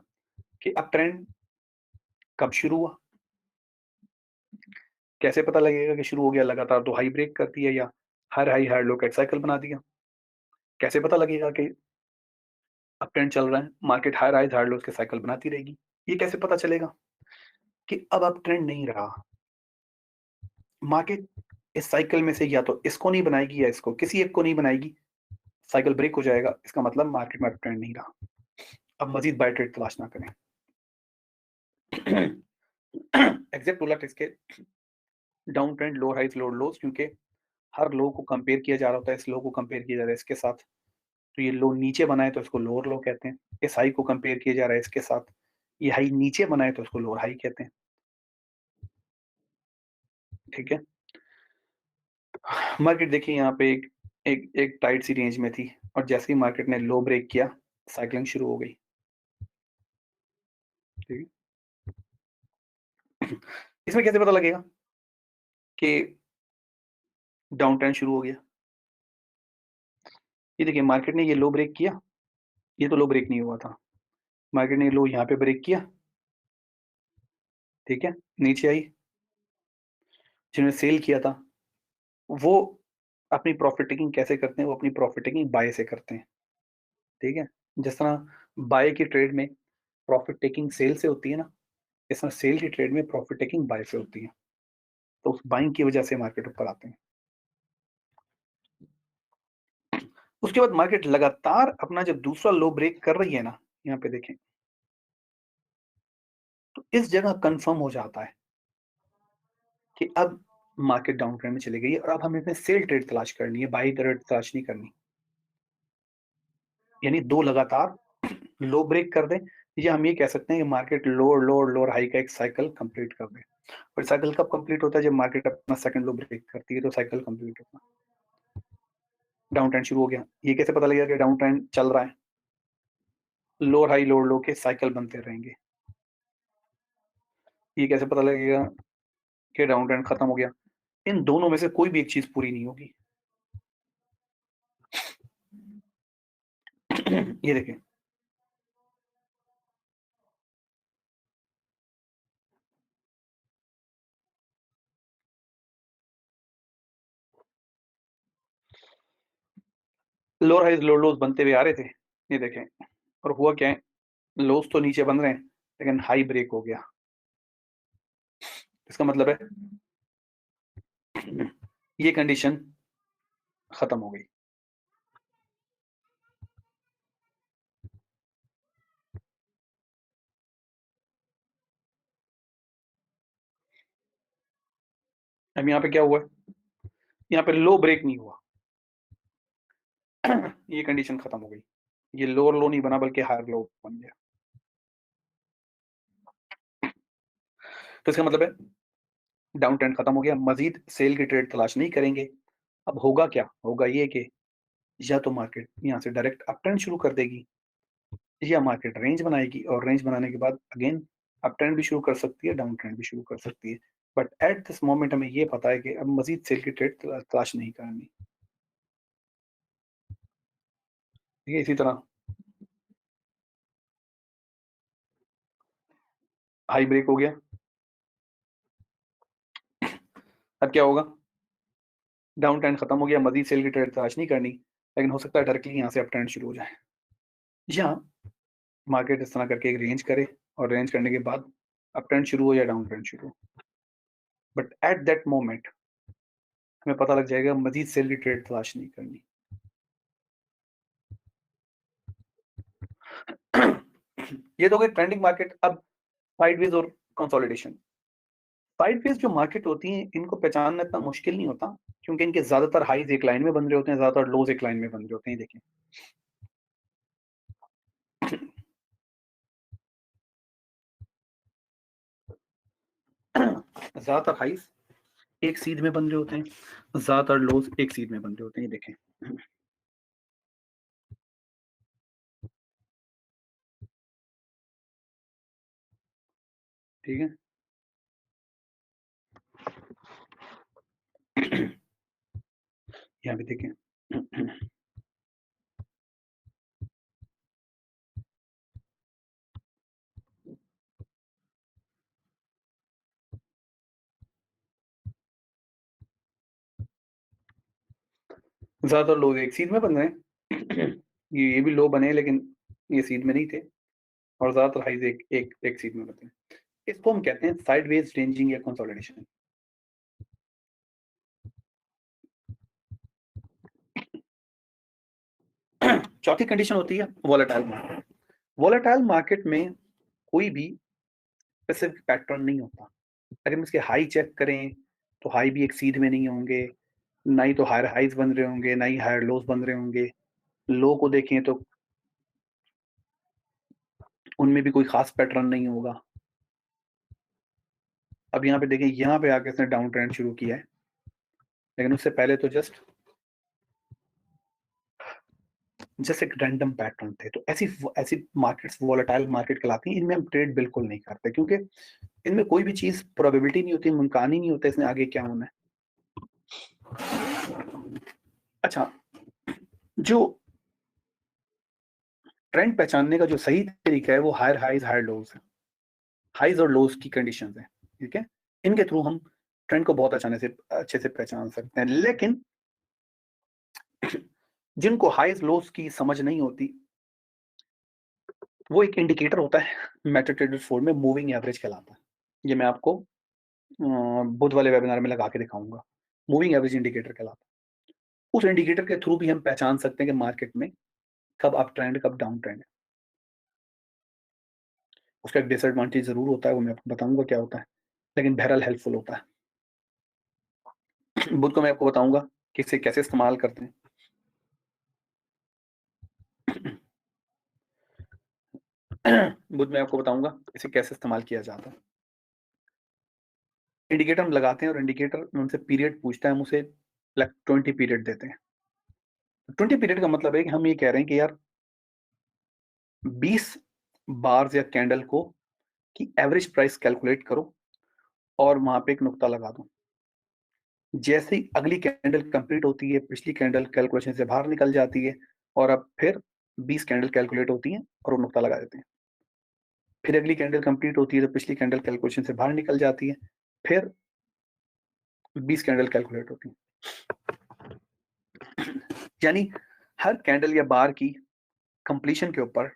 कि अब ट्रेंड कब शुरू हुआ? कैसे पता लगेगा कि शुरू हो गया? लगातार 2 हाई ब्रेक करती है या हर हाई हर लो का एक साइकिल बना दिया? कैसे पता लगेगा कि अप ट्रेंड चल रहा है, market high rise high lows के साइकिल बनाती रहेगी? ये कैसे पता चलेगा कि अब अप ट्रेंड नहीं रहा? मार्केट इस साइकिल में से या तो इसको नहीं बनाएगी या इसको, किसी एक को नहीं बनाएगी, साइकिल ब्रेक हो जाएगा, इसका मतलब मार्केट में अप ट्रेंड नहीं रहा। अब मज़ीद बाय ट्रेड तलाश ना करें। एग्ज़ैक्ट उलट इसके down trend, lower highs, lower lows, क्योंकि हर लो को कंपेयर किया जा रहा होता है, इस लो को कंपेयर किया जा रहा है इसके साथ। तो ये लो नीचे बना है तो इसको लोअर लो कहते हैं। इस हाई को कंपेयर किया जा रहा है इसके साथ। ये हाई नीचे बना है तो इसको लोअर हाई कहते हैं। ठीक है? मार्केट देखिए यहाँ पे एक एक एक टाइट सी रेंज में थी और जैसे ही मार्केट ने लो ब्रेक किया, साइक्लिंग शुरू हो गई। ठीक है? इसमें कैसे पता लगेगा कि डाउन ट्रेंड शुरू हो गया? ये देखिए मार्केट ने ये लो ब्रेक किया, ये तो लो ब्रेक नहीं हुआ था। मार्केट ने लो यहाँ पे ब्रेक किया, ठीक है? नीचे आई, जिन्होंने सेल किया था, वो अपनी प्रॉफिट टेकिंग कैसे करते हैं? वो अपनी प्रॉफिट टेकिंग बाय से करते हैं, ठीक है? जिस तरह बाय की ट्रेड में प्रॉफिट टेकिंग सेल से होती है ना, इस तरह सेल की ट्रेड में प्रॉफिट टेकिंग बाय से होती है। तो उस बाइंग की वजह से मार्केट ऊपर आते हैं। उसके बाद मार्केट लगातार अपना जब दूसरा लो ब्रेक कर रही है ना, यहाँ पे देखें, तो इस जगह कन्फर्म हो जाता है कि अब मार्केट डाउन ट्रेंड में चली गई है और अब हमें इसमें सेल ट्रेड तलाश करनी है, बाई ट्रेड तलाश नहीं करनी। यानी 2 लगातार लो ब्रेक कर दें, या हम ये कह सकते हैं कि market lower, lower, lower high का एक साइकिल कंप्लीट कर दे। और साइकिल कब कंप्लीट होता है? जब मार्केट अपना सेकंड लो ब्रेक करती है, तो साइकिल कंप्लीट होता है। डाउन ट्रेंड शुरू हो गया। ये कैसे पता लगेगा कि डाउन ट्रेंड चल रहा है? लोअर हाई, लोअर लो के साइकिल बनते रहेंगे। ये कैसे पता लगेगा कि डाउन ट्रेंड खत्म हो गया? इन दोनों में से कोई भी एक चीज़ पूरी नहीं होगी। ये देखें, लोअर हाइज़, लोअर लोज़ बनते हुए आ रहे थे। ये देखें, और हुआ क्या है, लोज़ तो नीचे बन रहे हैं, लेकिन हाई ब्रेक हो गया। इसका मतलब है ये कंडीशन खत्म हो गई। अब यहाँ पे क्या हुआ है? यहाँ पे लो ब्रेक नहीं हुआ। ये कंडीशन खत्म हो गई। ये लोअर लो नहीं बना बल्कि हायर लो बन गया। तो इसका मतलब है डाउन ट्रेंड खत्म हो गया, मज़ीद सेल की ट्रेड तलाश नहीं करेंगे। अब होगा क्या? होगा ये कि या तो मार्केट यहाँ से डायरेक्ट अप ट्रेंड शुरू कर देगी, या मार्केट रेंज बनाएगी और रेंज बनाने के बाद अगेन अप ट्रेंड भी शुरू कर सकती है, डाउन ट्रेंड भी शुरू कर सकती है। बट एट दिस मोमेंट हमें ये पता है कि अब मज़ीद सेल की ट्रेड तलाश नहीं करनी। ठीक है? इसी तरह हाई ब्रेक हो गया, अब क्या होगा? डाउन ट्रेंड खत्म हो गया, मज़ीद सेल की ट्रेड तलाश नहीं करनी, लेकिन हो सकता है डायरेक्टली यहाँ से अप ट्रेंड शुरू हो जाए। या मार्केट इस तरह करके एक रेंज करे और रेंज करने के बाद अप ट्रेंड शुरू हो या डाउन ट्रेंड शुरू हो। बट एट दैट मोमेंट हमें पता लग जाएगा मज़ीद सेल की ट्रेड तलाश नहीं करनी। ये तो हो गई ट्रेंडिंग मार्केट। अब साइडवेज और कंसोलिडेशन। साइडवेज जो मार्केट होती हैं, इनको पहचानना इतना मुश्किल नहीं होता, क्योंकि इनके ज़्यादातर हाईज़ एक लाइन में बन रहे होते हैं, ज़्यादातर लोज़ एक लाइन में बन रहे होते हैं। देखिए, ज़्यादातर हाईज़ एक सीध में बन रहे होते हैं, ज्यादातर लोज एक सीध में बन रहे होते हैं, ये देखें। ठीक है। यहाँ पे देखें। ज्यादातर लोग एक सीध में बन रहे हैं। ये भी लो बने, लेकिन ये सीध में नहीं थे, और ज्यादातर हाइज एक एक एक सीध में बनते हैं। इसको हम कहते हैं साइडवेज रेंजिंग या कंसोलिडेशन। चौथी कंडीशन होती है वोलेटाइल मार्केट। वोलेटाइल मार्केट में कोई भी स्पेसिफिक पैटर्न नहीं होता। अगर हम इसके हाई चेक करें तो हाई भी एक सीध में नहीं होंगे, ना ही तो हायर हाइज बन रहे होंगे, ना ही हायर लोज बन रहे होंगे। लो को देखें तो उनमें भी कोई खास पैटर्न नहीं होगा। अब यहाँ पे देखें, यहाँ पे आके इसने डाउन ट्रेंड शुरू किया है, लेकिन उससे पहले तो जस्ट एक रैंडम पैटर्न थे। तो ऐसी ऐसी मार्केट्स वोलेटाइल मार्केट कहलाती हैं। इनमें हम ट्रेड बिल्कुल नहीं करते, क्योंकि इनमें कोई भी चीज प्रोबेबिलिटी नहीं होती, मुमकान ही नहीं होता इसने आगे क्या होना है। अच्छा, जो ट्रेंड पहचानने का जो सही तरीका है वो हायर हाइज हायर लोज है। हाइज और लोज की कंडीशंस हैं, ठीक है। इनके थ्रू हम ट्रेंड को बहुत अच्छे से पहचान सकते हैं। लेकिन जिनको हाइज लोज की समझ नहीं होती, वो एक इंडिकेटर होता है मेटाट्रेडर 4 में, मूविंग एवरेज कहलाता है। ये मैं आपको बुध वाले वेबिनार में लगा के दिखाऊंगा। मूविंग एवरेज इंडिकेटर कहलाता है। उस इंडिकेटर के थ्रू भी हम पहचान सकते हैं कि मार्केट में कब अप ट्रेंड कब डाउन ट्रेंड है। उसका एक डिसएडवांटेज जरूर होता है, वो मैं आपको बताऊंगा क्या होता है, लेकिन बहरहाल हेल्पफुल होता है। बुध को मैं आपको बताऊंगा कि इसे कैसे इस्तेमाल करते हैं। बुध में आपको बताऊंगा इसे कैसे इस्तेमाल किया जाता है। इंडिकेटर हम लगाते हैं और इंडिकेटर उनसे पीरियड पूछता है, हम उसे 20 पीरियड देते हैं। 20 पीरियड का मतलब है कि हम ये कह रहे हैं कि यार 20 बार्स या कैंडल को की एवरेज प्राइस कैलकुलेट करो और वहां पे एक नुक्ता लगा दो। जैसे ही अगली कैंडल कंप्लीट होती है, पिछली कैंडल कैलकुलेशन से बाहर निकल जाती है, और अब फिर 20 कैंडल कैलकुलेट होती हैं और वो नुक्ता लगा देते हैं। फिर अगली कैंडल कंप्लीट होती है तो पिछली कैंडल कैलकुलेशन से बाहर निकल जाती है, फिर 20 कैंडल कैलकुलेट होती है। यानी हर कैंडल या बार की कंप्लीशन के ऊपर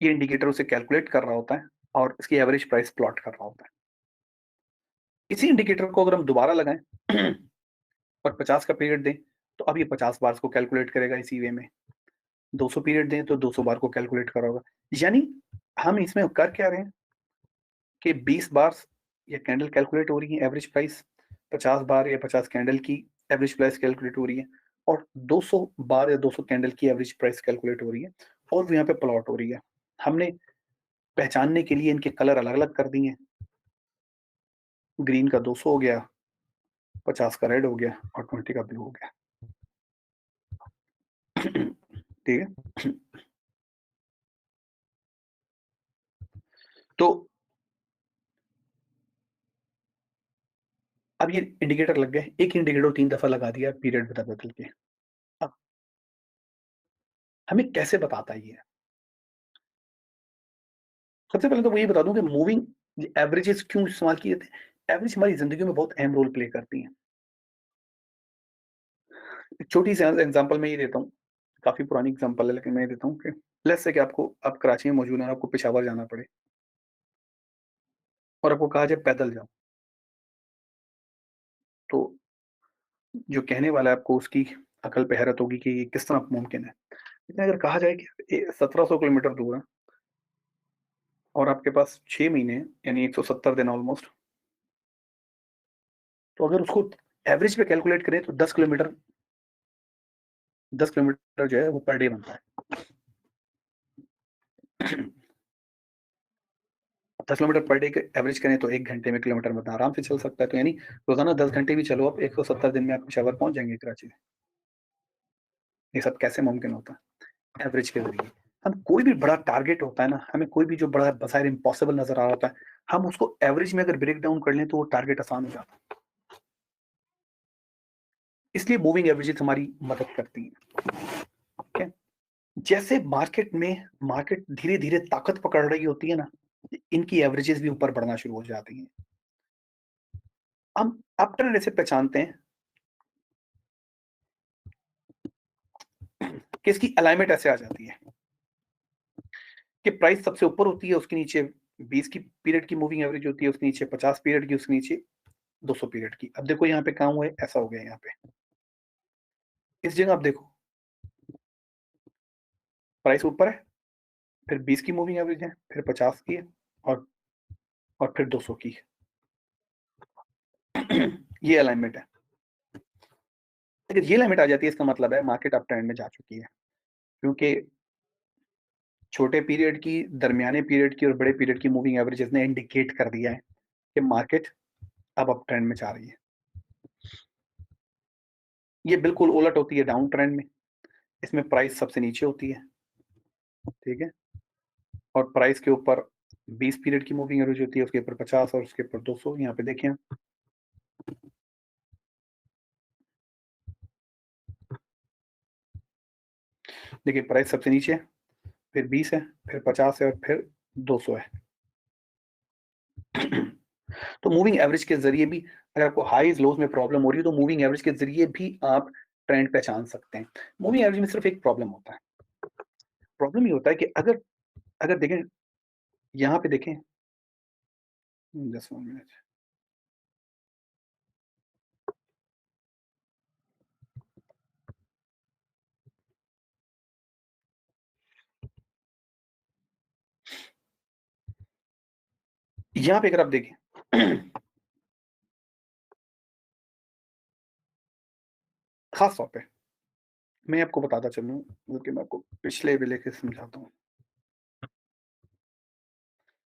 ये इंडिकेटर उसे कैलकुलेट कर रहा होता है और इसकी एवरेज प्राइस प्लॉट कर रहा होता है। इसी इंडिकेटर को अगर हम दोबारा लगाएं और 50 का पीरियड दें, तो अब ये 50 बार को कैलकुलेट करेगा इसी वे में। 200 पीरियड दें तो 200 बार को कैलकुलेट करा होगा। यानी हम इसमें कर क्या रहे हैं कि 20 बार या कैंडल कैलकुलेट हो रही है एवरेज प्राइस, 50 बार या 50 कैंडल की एवरेज प्राइस कैलकुलेट हो रही है, और 200 बार या 200 कैंडल की एवरेज प्राइस कैलकुलेट हो रही है, और यहाँ पे प्लॉट हो रही है। हमने पहचानने के लिए इनके कलर अलग अलग कर दिए। ग्रीन का 200 हो गया, 50 का रेड हो गया, और 20 का ब्लू हो गया। ठीक है। तो अब ये इंडिकेटर लग गए, एक इंडिकेटर 3 दफा लगा दिया पीरियड बदल बदल के। अब हमें कैसे बताता है ये? सबसे पहले तो वो ये बता दूं कि मूविंग एवरेजेस क्यों इस्तेमाल किए थे। एवरेज हमारी जिंदगी में बहुत अहम रोल प्ले करती हैं। एक छोटी सी एग्जांपल मैं ये देता हूँ, काफी पुरानी एग्जांपल है लेकिन मैं ये देता हूँ कि लेट्स से कि आप कराची में मौजूद हैं, आपको पेशावर जाना पड़े और आपको कहा जाए पैदल जाओ, तो जो कहने वाला है आपको उसकी अकल पे हैरत होगी कि ये किस तरह मुमकिन है। लेकिन अगर कहा जाए कि 1700 किलोमीटर दूर है और आपके पास 6 महीने हैं, यानी 170 दिन ऑलमोस्ट, तो अगर उसको एवरेज पे कैलकुलेट करें तो 10 किलोमीटर जो है वो पर डे बनता है। 10 किलोमीटर पर डे के एवरेज करें तो 1 घंटे में किलोमीटर में आराम से चल सकता है। तो यानी रोज़ाना 10 घंटे भी चलो आप 170 दिन में आप पेशावर पहुँच जाएँगे कराची। ये सब कैसे मुमकिन होता है? एवरेज के ज़रिए। हम कोई भी बड़ा टारगेट होता है ना, हमें कोई भी जो बड़ा बज़ाहिर इम्पॉसिबल नज़र आ रहा होता है, हम उसको एवरेज में अगर ब्रेक डाउन कर लें तो वो टारगेट आसान हो जाता है। इसलिए मूविंग एवरेजेस हमारी मदद करती हैं। ठीक है? जैसे मार्केट धीरे-धीरे ताकत पकड़ रही होती है ना, इनकी एवरेजेस भी ऊपर बढ़ना शुरू हो जाती हैं। हम अप ट्रेंड ऐसे पहचानते हैं कि इसकी अलाइनमेंट ऐसे आ जाती है कि प्राइस सबसे ऊपर होती है, उसके नीचे 20 की पीरियड की मूविंग एवरेज होती है, उसके नीचे 50 पीरियड की, उसके नीचे 200 पीरियड की। अब देखो यहाँ पे कहाँ हुआ है, ऐसा हो गया यहाँ पे। इस जगह आप देखो, प्राइस ऊपर है, फिर 20 की मूविंग एवरेज है, फिर 50 की है और फिर 200 की है। ये अलाइनमेंट है। अगर ये अलाइनमेंट आ जाती है, इसका मतलब है मार्केट अप ट्रेंड में जा चुकी है। क्योंकि छोटे पीरियड की, दरमियाने पीरियड की और बड़े पीरियड की मूविंग एवरेजेस ने इंडिकेट कर दिया है कि मार्केट अब अप ट्रेंड में जा रही है। ये बिल्कुल उलट होती है डाउन ट्रेंड में। इसमें प्राइस सबसे नीचे होती है, ठीक है? और प्राइस के ऊपर 20 पीरियड की मूविंग एवरेज होती है, उसके ऊपर 50 और उसके ऊपर 200। यहाँ पे देखें आप, देखिए प्राइस सबसे नीचे है, फिर 20 है, फिर 50 है और फिर 200 है। तो मूविंग एवरेज के ज़रिए भी अगर आपको हाइज़ लोज़ में प्रॉब्लम हो रही है, तो मूविंग एवरेज के ज़रिए भी आप ट्रेंड पहचान सकते हैं। मूविंग एवरेज में सिर्फ़ एक प्रॉब्लम होता है। प्रॉब्लम ये होता है कि अगर अगर देखें, यहाँ पे देखें, जस्ट 1 मिनट। यहाँ पे अगर आप देखें, ख़ास तौर पे मैं आपको बताता चलूँ, बल्कि मैं आपको पिछले भी लेके समझाता हूँ।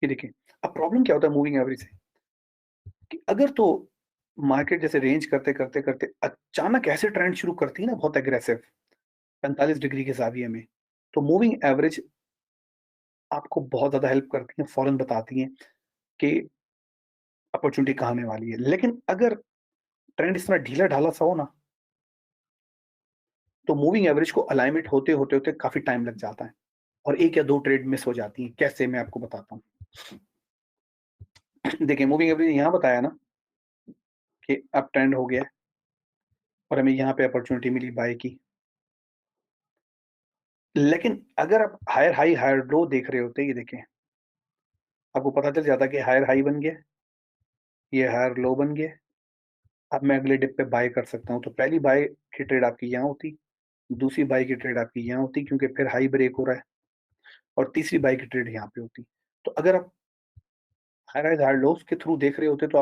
ये देखिए, अब प्रॉब्लम क्या होता है मूविंग एवरेज से कि अगर तो मार्केट जैसे रेंज करते अचानक ऐसे ट्रेंड शुरू करती है ना बहुत एग्रेसिव 45 डिग्री के ज़ाविये में, तो मूविंग एवरेज आपको बहुत ज़्यादा हेल्प करती हैं, फ़ौरन बताती हैं कि अपॉर्च्युनिटी कहाँ आने वाली है। लेकिन अगर ट्रेंड इस तरह ढीला-ढाला सा हो ना, तो मूविंग एवरेज को अलाइनमेंट होते काफ़ी टाइम लग जाता है और 1 या 2 ट्रेड मिस हो जाती हैं। कैसे, मैं आपको बताता हूँ। देखिए मूविंग एवरेज यहाँ बताया ना कि अप ट्रेंड हो गया है और हमें यहाँ पे अपॉर्च्युनिटी मिली बाय की। लेकिन अगर आप हायर हाई, हायर लो देख रहे होते, ये देखें, आपको पता चल जाता कि हायर हाई बन गया, ये हायर लो बन गया। अब मैं अगले डिप पे बाय कर सकता हूँ। तो पहली बाय की ट्रेड आपकी यहाँ होती, दूसरी बाय की ट्रेड आपकी यहाँ होती क्योंकि फिर हाई ब्रेक हो रहा है और तीसरी बाय की ट्रेड यहाँ पे होती। तो अगर आप हायर हाइज़, हायर लोज़ के थ्रू देख रहे होते तो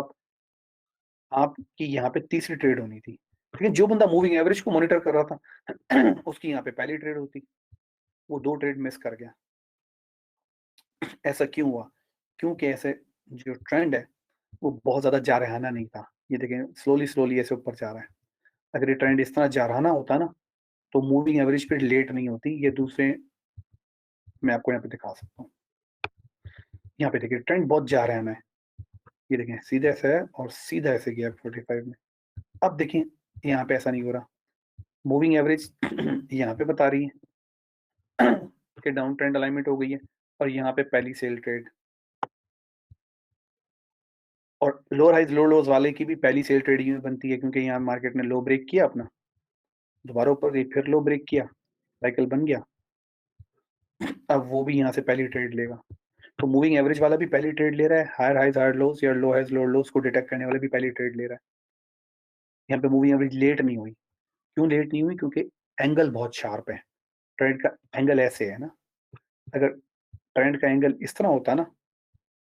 आपकी यहाँ पे तीसरी ट्रेड होनी थी। लेकिन जो बंदा मूविंग एवरेज को मॉनिटर कर रहा था, उसकी यहाँ पे पहली ट्रेड होती, वो 2 ट्रेड मिस कर गया। ऐसा क्यों हुआ? क्योंकि ऐसे जो ट्रेंड है, वो बहुत ज़्यादा जारहाना नहीं था। ये देखें स्लोली ऐसे ऊपर जा रहा है। अगर ये ट्रेंड इस तरह जारहाना होता ना, तो मूविंग एवरेज पे लेट नहीं होती। ये दूसरे मैं आपको यहाँ पे दिखा सकता हूँ। यहाँ पे देखिए ट्रेंड बहुत जारहाना है। ये देखें सीधा ऐसे है और सीधा ऐसे गया 45 में। अब देखें यहाँ पे ऐसा नहीं हो रहा। मूविंग एवरेज यहाँ पे बता रही है कि डाउन ट्रेंड अलाइनमेंट हो गई है और यहाँ पे पहली सेल ट्रेड और लोअर हाइज़ लोअर लोज़ वाले की भी पहली सेल ट्रेड यूँ बनती है क्योंकि यहाँ मार्केट ने लो ब्रेक किया अपना, दोबारा ऊपर गई, फिर लो ब्रेक किया, साइकिल बन गया। अब वो भी यहाँ से पहली ट्रेड लेगा। तो मूविंग एवरेज वाला भी पहली ट्रेड ले रहा है, हायर हाइज़ हायर लोज़ या लो हाइज़ लोअर लोज़ को डिटेक्ट करने वाला भी पहली ट्रेड ले रहा है। यहाँ पे मूविंग एवरेज लेट नहीं हुई। क्यों लेट नहीं हुई? क्योंकि एंगल बहुत शार्प है। ट्रेंड का एंगल ऐसे है ना, अगर ट्रेंड का एंगल इस तरह होता ना,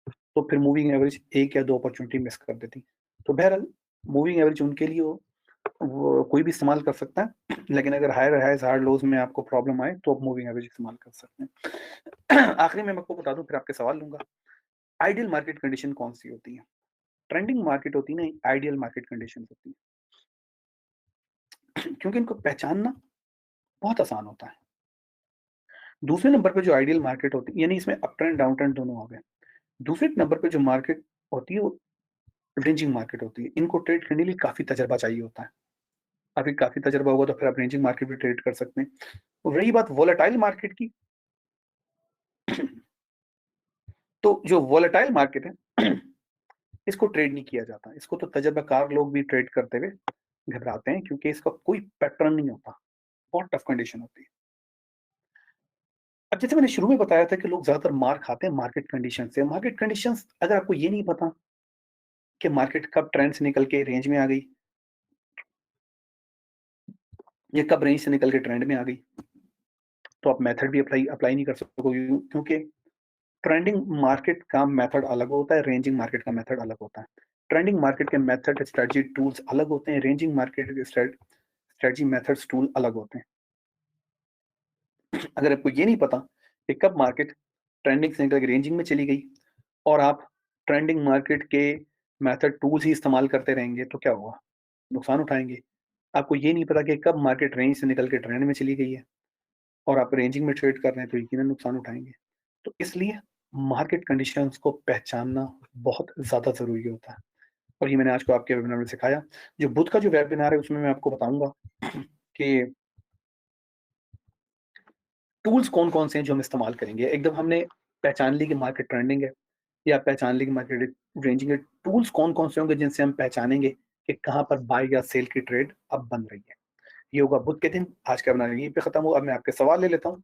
तो फिर मूविंग एवरेज 1 या 2 अपॉर्च्युनिटी मिस कर देती। तो बहरहाल मूविंग एवरेज उनके लिए वो कोई भी इस्तेमाल कर सकता है, लेकिन अगर हायर हाइज़ हायर लोज़ में आपको प्रॉब्लम आए, तो आप मूविंग एवरेज इस्तेमाल कर सकते हैं। आखिरी में मैं आपको बता दूँ, फिर आपके सवाल लूँगा। आइडियल मार्केट कंडीशन कौन-सी होती है? ट्रेंडिंग मार्केट होती है ना, आइडियल मार्केट कंडीशंस होती है। क्योंकि इनको पहचानना बहुत आसान होता है। दूसरे नंबर पे जो आइडियल मार्केट होती है, यानी इसमें अप ट्रेंड, डाउन ट्रेंड दोनों आ गए। दूसरे नंबर पे जो मार्केट होती है, वो रेंजिंग मार्केट होती है। इनको ट्रेड करने के लिए काफ़ी तजर्बा चाहिए होता है। अभी काफ़ी तजर्बा होगा तो फिर आप रेंजिंग मार्केट में ट्रेड कर सकते हैं। और रही बात वोलेटाइल मार्केट की, तो जो वोलेटाइल मार्केट है, इसको ट्रेड नहीं किया जाता। इसको तो तजर्बाकार लोग भी ट्रेड करते हुए घबराते हैं, क्योंकि इसका कोई पैटर्न नहीं होता। बहुत टफ कंडीशन होती है। अब जैसे मैंने शुरू में बताया था कि लोग ज़्यादातर मार खाते हैं मार्केट कंडीशन से। मार्केट कंडीशंस अगर आपको ये नहीं पता कि मार्केट कब ट्रेंड से निकल के रेंज में आ गई, या कब रेंज से निकल के ट्रेंड में आ गई, तो आप मेथड भी अप्लाई अप्लाई नहीं कर सकोगे, क्योंकि ट्रेंडिंग मार्केट का मेथड अलग होता है, रेंजिंग मार्केट का मेथड अलग होता है। ट्रेंडिंग मार्केट के मेथड, स्ट्रेटजी, टूल्स अलग होते हैं। रेंजिंग मार्केट के स्ट्रेटजी, मेथड्स, टूल अलग होते हैं। अगर आपको ये नहीं पता कि कब मार्केट ट्रेंडिंग से निकल के रेंजिंग में चली गई, और आप ट्रेंडिंग मार्केट के मेथड, टूल्स ही इस्तेमाल करते रहेंगे, तो क्या होगा? नुकसान उठाएँगे। आपको ये नहीं पता कि कब मार्केट रेंज से निकल के ट्रेंड में चली गई है, और आप रेंजिंग में ट्रेड कर रहे हैं, तो यकीनन नुकसान उठाएँगे। तो इसलिए मार्केट कंडीशंस को पहचानना बहुत ज़्यादा ज़रूरी होता है, और ये मैंने आज को आपके वेबिनार में सिखाया। जो बुध का जो वेबिनार है, उसमें मैं आपको बताऊँगा कि टूल्स कौन-कौन से हैं जो हम इस्तेमाल करेंगे। एकदम हमने पहचान ली कि मार्केट ट्रेंडिंग है, या पहचान ली कि मार्केट रेंजिंग है। टूल्स कौन-कौन से होंगे जिनसे हम पहचानेंगे कि कहाँ पर बाय या सेल की ट्रेड अब बन रही है। ये होगा बुध के दिन। आज का वेबिनार यहीं पे खत्म हुआ। अब मैं आपके सवाल ले लेता हूँ।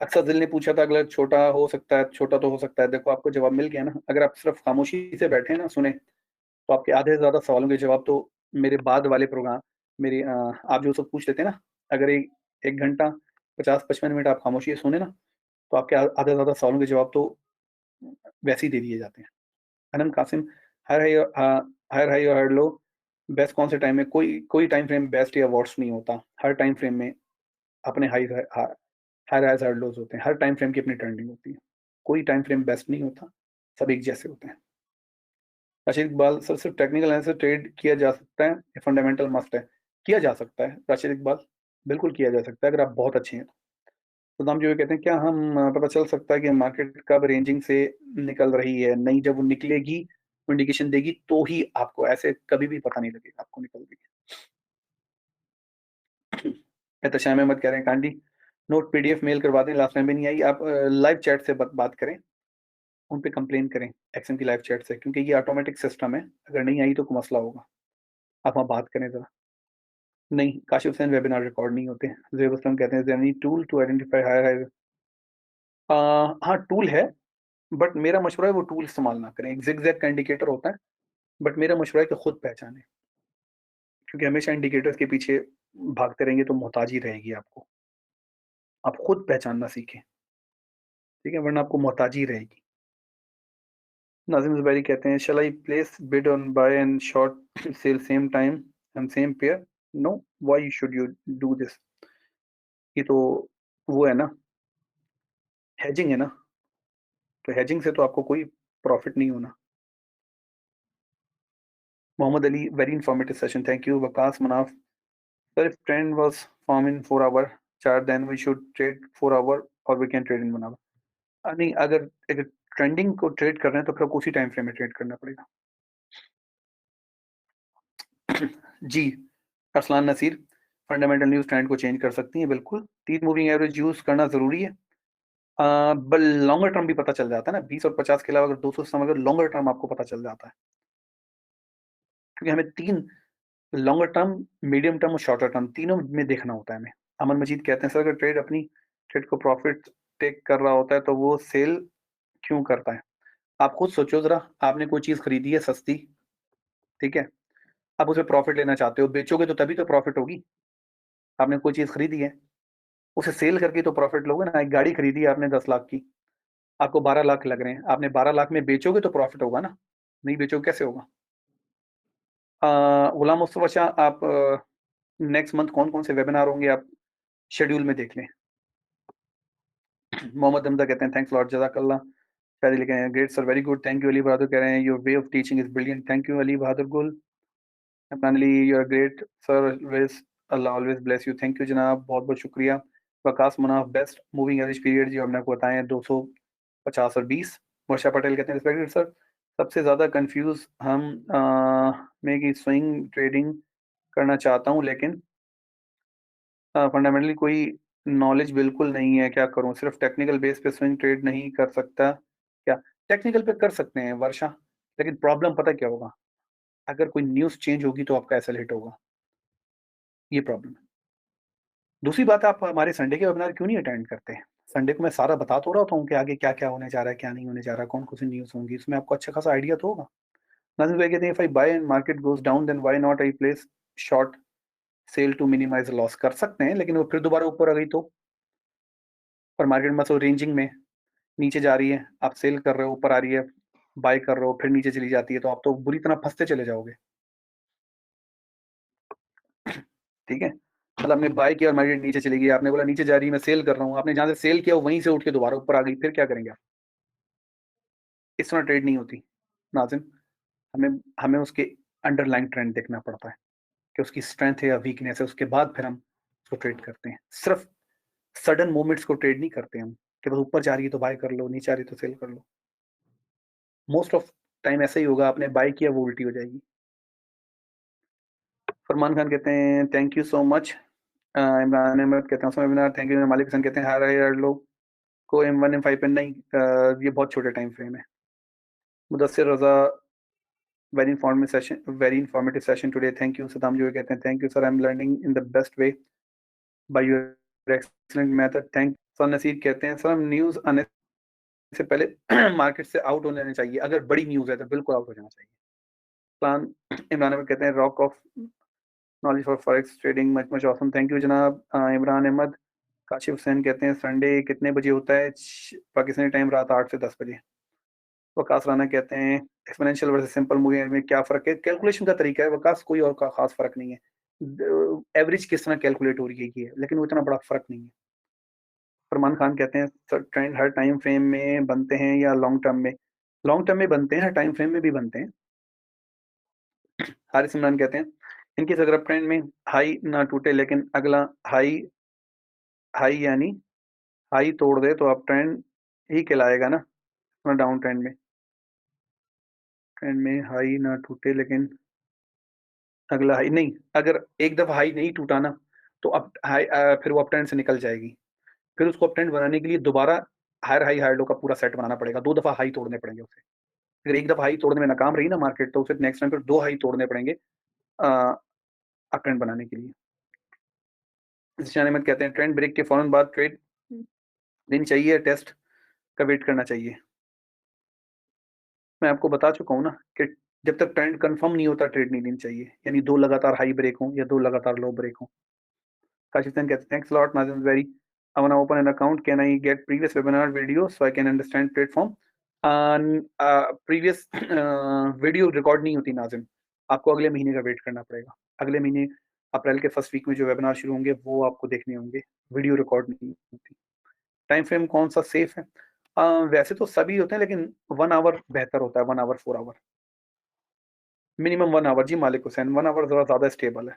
अक्सर दिल ने पूछा था, अगर छोटा हो सकता है, छोटा तो हो सकता है। देखो, आपको जवाब मिल गया ना। अगर आप सिर्फ खामोशी से बैठे ना, सुने, तो आपके आधे से ज़्यादा सवालों के जवाब तो मेरे बाद वाले प्रोग्राम, मेरे आप जो सब पूछ लेते हैं ना, अगर 1 घंटा 50-55 मिनट आप खामोशी से सुने ना, तो आपके आधे से ज़्यादा सवालों के जवाब तो वैसे ही दे दिए जाते हैं। अनम कासिम, हाय हाय हाय हाय और लो, बेस्ट कौन से टाइम में? कोई टाइम फ्रेम बेस्ट या वर्स्ट नहीं होता। हर टाइम फ्रेम में अपने हाई हाइज हाई लोज होते हैं। हर टाइम फ्रेम की अपनी ट्रेंडिंग होती है। कोई टाइम फ्रेम बेस्ट नहीं होता, सब एक जैसे होते हैं। राशिद इकबाल सर, सिर्फ टेक्निकल एनालिसिस ट्रेड किया जा सकता है या फंडामेंटल मस्ट है? किया जा सकता है राशिद इकबाल, बिल्कुल किया जा सकता है, अगर आप बहुत अच्छे हैं तो। सुदाम जी, वे कहते हैं, क्या हम पता चल सकता है कि मार्केट कब रेंजिंग से निकल रही है? नहीं, जब वो निकलेगी, वो इंडिकेशन देगी, तो ही आपको, ऐसे कभी भी पता नहीं लगेगा आपको निकल रही है। एहतशाम अहमद कह रहे हैं, कांडी नोट पीडीएफ मेल करवा दें, लास्ट टाइम भी नहीं आई। आप लाइव चैट से बात करें, उन पे कंप्लेन करें एक्सएम की लाइव चैट से, क्योंकि ये ऑटोमेटिक सिस्टम है। अगर नहीं आई तो कोई मसला होगा। आप वहाँ बात करें ज़रा। नहीं, काशिफ हुसैन, वेबिनार रिकॉर्ड नहीं होते। ज़ुहैब असलम कहते हैं, is there any tool to identify higher higher? हाँ, टूल है, बट मेरा मशवरा है वो टूल इस्तेमाल ना करें। एक ज़िग-ज़ैग का इंडिकेटर होता है, बट मेरा मशवरा है कि खुद पहचानें, क्योंकि हमेशा इंडिकेटर्स के पीछे भागते रहेंगे तो मोहताजी रहेगी आपको। आप खुद पहचानना सीखें, ठीक है? वरना आपको मोहताजी रहेगी। नाज़िम ज़ुबैरी कहते हैं, shall I place bid on buy and short sell same time and same pair? No, why should you do this? ये तो वो है ना, हेजिंग है ना, तो हेजिंग से तो आपको कोई प्रॉफिट नहीं होना। Mohammad Ali, very informative session, thank you. Waqas Manaf, sir, if trend was form in 4 hour chart, then we should trade 4 hour और we can trade in 1 hour? नहीं, अगर अगर ट्रेंडिंग को ट्रेड कर रहे हैं तो फिर आपको उसी टाइम फ्रेम में ट्रेड करना पड़ेगा। जी, Arsalan Nasir, fundamental news trend को चेंज कर सकती हैं, बिल्कुल। 3 मूविंग एवरेज यूज़ करना ज़रूरी है। बल लॉन्गर टर्म भी पता चल जाता है ना, 20 और 50 के अलावा अगर 200 से अगर लॉन्गर टर्म आपको पता चल जाता है, क्योंकि हमें 3 लॉन्गर टर्म, मीडियम टर्म और शॉर्टर टर्म, तीनों में देखना होता है हमें। अमन मजीद कहते हैं, सर, अगर ट्रेड अपनी ट्रेड को प्रॉफिट टेक कर रहा होता है तो वो सेल क्यों करता है? आप खुद सोचो ज़रा, आपने कोई चीज़ खरीदी है सस्ती, ठीक है? आप उसमें प्रॉफिट लेना चाहते हो, बेचोगे तो तभी तो प्रॉफिट होगी। आपने कोई चीज़ खरीदी है, उसे सेल करके तो प्रॉफिट लोगे ना। एक गाड़ी खरीदी है आपने 10 लाख की, आपको 12 लाख लग रहे हैं, आपने 12 लाख में बेचोगे तो प्रॉफिट होगा ना, नहीं बेचोगे कैसे होगा? गुलाम मुस्तफ़ा शाह, आप नेक्स्ट मंथ कौन-कौन से वेबिनार होंगे, आप शेड्यूल में देख लें। मोहम्मद हमजा कहते हैं थैंक्स लॉट जज़ाकल्लाह। शायद लिखे हैं great sir very good thank you. Ali Bahadur कह रहे हैं your way of teaching is brilliant thank you Ali Bahadur Gul. Finally you are great sir always Allah always bless you thank you जनाब बहुत बहुत शुक्रिया। Waqas Munaf best moving average period जो हमने आपको बताए हैं 250 और 20। वर्षा पटेल कहते हैं रिस्पेक्टेड सर सबसे ज़्यादा कंफ्यूज हम मैं कि स्विंग ट्रेडिंग करना चाहता हूँ लेकिन फंडामेंटली कोई नॉलेज बिल्कुल नहीं है क्या करूं सिर्फ टेक्निकल बेस पे स्विंग ट्रेड नहीं कर सकता क्या। टेक्निकल पे कर सकते हैं वर्षा लेकिन प्रॉब्लम पता क्या होगा अगर कोई न्यूज चेंज होगी तो आपका एसएल हिट होगा ये प्रॉब्लम है। दूसरी बात आप हमारे संडे के वेबिनार क्यों नहीं अटेंड करते। संडे को मैं सारा बता तो रहा हूँ कि आगे क्या क्या होने जा रहा है क्या नहीं होने जा रहा कौन कौन सी न्यूज होंगी इसमें आपको अच्छा खासा आइडिया तो होगा। नाज़िम भाई कहते हैं if I buy and market goes down then why not I place short sell to minimise loss कर सकते हैं लेकिन वो फिर दोबारा ऊपर आ गई तो। और मार्केट में रेंजिंग में नीचे जा रही है आप सेल कर रहे हो ऊपर आ रही है बाय कर रहे हो फिर नीचे चली जाती है तो आप तो बुरी तरह फंसते चले जाओगे। ठीक है मतलब आपने बाय किया और मार्केट नीचे चली गई आपने बोला नीचे जा रही है मैं सेल कर रहा हूँ आपने जहां से सेल किया वहीं से उठ के दोबारा ऊपर आ गई फिर क्या करेंगे आप। इस तरह ट्रेड नहीं होती नाजिम। हमें हमें उसके अंडरलाइन ट्रेंड देखना पड़ता है कि उसकी स्ट्रेंथ है या वीकनेस है उसके बाद फिर हम उसको ट्रेड करते हैं। सिर्फ सडन मूवमेंट्स को ट्रेड नहीं करते हम कि बस ऊपर जा रही है तो बाय कर लो नीचे आ रही है तो सेल कर लो। मोस्ट ऑफ टाइम ऐसा ही होगा आपने बाय किया वो उल्टी हो जाएगी। फरमान खान कहते हैं thank you so much. Imran Ahmad कहते हैं वेबिनार थैंक यू। मालिक हसन कहते हैं हार लो को M1 M5 पे नहीं ये बहुत छोटे टाइम फ्रेम है। Mudassir Raza very informative session today thank you. Saddam जो कहते हैं thank you sir I am learning in the best way by your excellent method thank. Sir Nasir कहते हैं सर हम न्यूज़ आने से पहले मार्केट से आउट होने चाहिए अगर बड़ी न्यूज़ है तो बिल्कुल आउट हो जाना चाहिए। प्लान इमरान अहमद कहते हैं rock of knowledge for forex trading much much awesome thank you जनाब। इमरान अहमद काशिफ हुसैन कहते हैं संडे कितने बजे होता है पाकिस्तानी टाइम रात 8 से 10 बजे। वकास राना कहते हैं एक्सपोनेंशियल वर्सेस सिंपल मूवी में क्या फ़र्क है कैलकुलेशन का तरीका है वकास कोई और का खास फ़र्क नहीं है। एवरेज किस तरह कैलकुलेट हो रही है लेकिन वो इतना बड़ा फ़र्क नहीं है। फरमान खान कहते हैं सर ट्रेंड हर टाइम फ्रेम में बनते हैं या लॉन्ग टर्म में। लॉन्ग टर्म में बनते हैं हर टाइम फ्रेम में भी बनते हैं। हारिस इमरान कहते हैं इनकेस अगर ट्रेंड में हाई ना टूटे लेकिन अगला हाई हाई यानी हाई तोड़ दे तो आप ट्रेंड ही कहलाएगा ना डाउन ट्रेंड में हाई ना टूटे लेकिन अगला हाई नहीं अगर एक दफा हाई नहीं टूटा ना तो अब हाई फिर वो अप ट्रेंड से निकल जाएगी। फिर उसको अप ट्रेंड बनाने के लिए दोबारा हायर लो का पूरा सेट बनाना पड़ेगा 2 दफा हाई तोड़ने पड़ेंगे उसे। अगर एक दफा हाई तोड़ने में नाकाम रही ना मार्केट तो उसे नेक्स्ट टाइम फिर 2 हाई तोड़ने पड़ेंगे अप ट्रेंड बनाने के लिए। अहमद कहते हैं ट्रेंड ब्रेक के फौरन बाद ट्रेड लेनी चाहिए टेस्ट का वेट करना चाहिए। मैं आपको बता चुका हूँ ना कि जब तक ट्रेंड कंफर्म नहीं होता ट्रेड नहीं लेनी चाहिए यानी 2 लगातार हाई ब्रेक हो या 2 लगातार लो ब्रेक हो। काशिफ कहते हैं thanks lot Nazim very I want to open an account. Can I get previous webinar video so I can understand platform? Previous video record नहीं होती नाजिम आपको अगले महीने का वेट करना पड़ेगा। अगले महीने अप्रैल के फर्स्ट वीक में जो वेबिनार शुरू होंगे वो आपको देखने होंगे वीडियो रिकॉर्ड नहीं होती। टाइम फ्रेम कौन सा सेफ है। वैसे तो सभी होते हैं लेकिन 1 आवर बेहतर होता है 1 आवर 4 आवर मिनिमम 1 आवर। जी मालिक हुसैन 1 आवर ज़रा ज़्यादा स्टेबल है।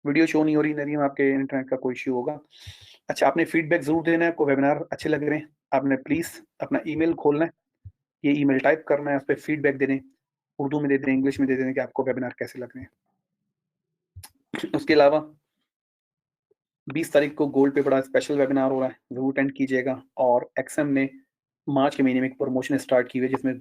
वीडियो शो नहीं हो रही नरीम आपके इंटरनेट का कोई इश्यू होगा। अच्छा आपने फीडबैक जरूर देना है आपको वेबिनार अच्छे लग रहे हैं आपने प्लीज़ अपना ईमेल खोलना है ये ईमेल टाइप करना है उस पर फीडबैक दे दें उर्दू में दे दें इंग्लिश में दे दें कि आपको वेबिनार कैसे लग रहे हैं। उसके अलावा 20 तारीख को गोल्ड पे बड़ा स्पेशल वेबिनार हो रहा है जरूर अटेंड कीजिएगा। और एक्सएम ने मार्च के महीने में एक प्रमोशन स्टार्ट की हुई है जिसमें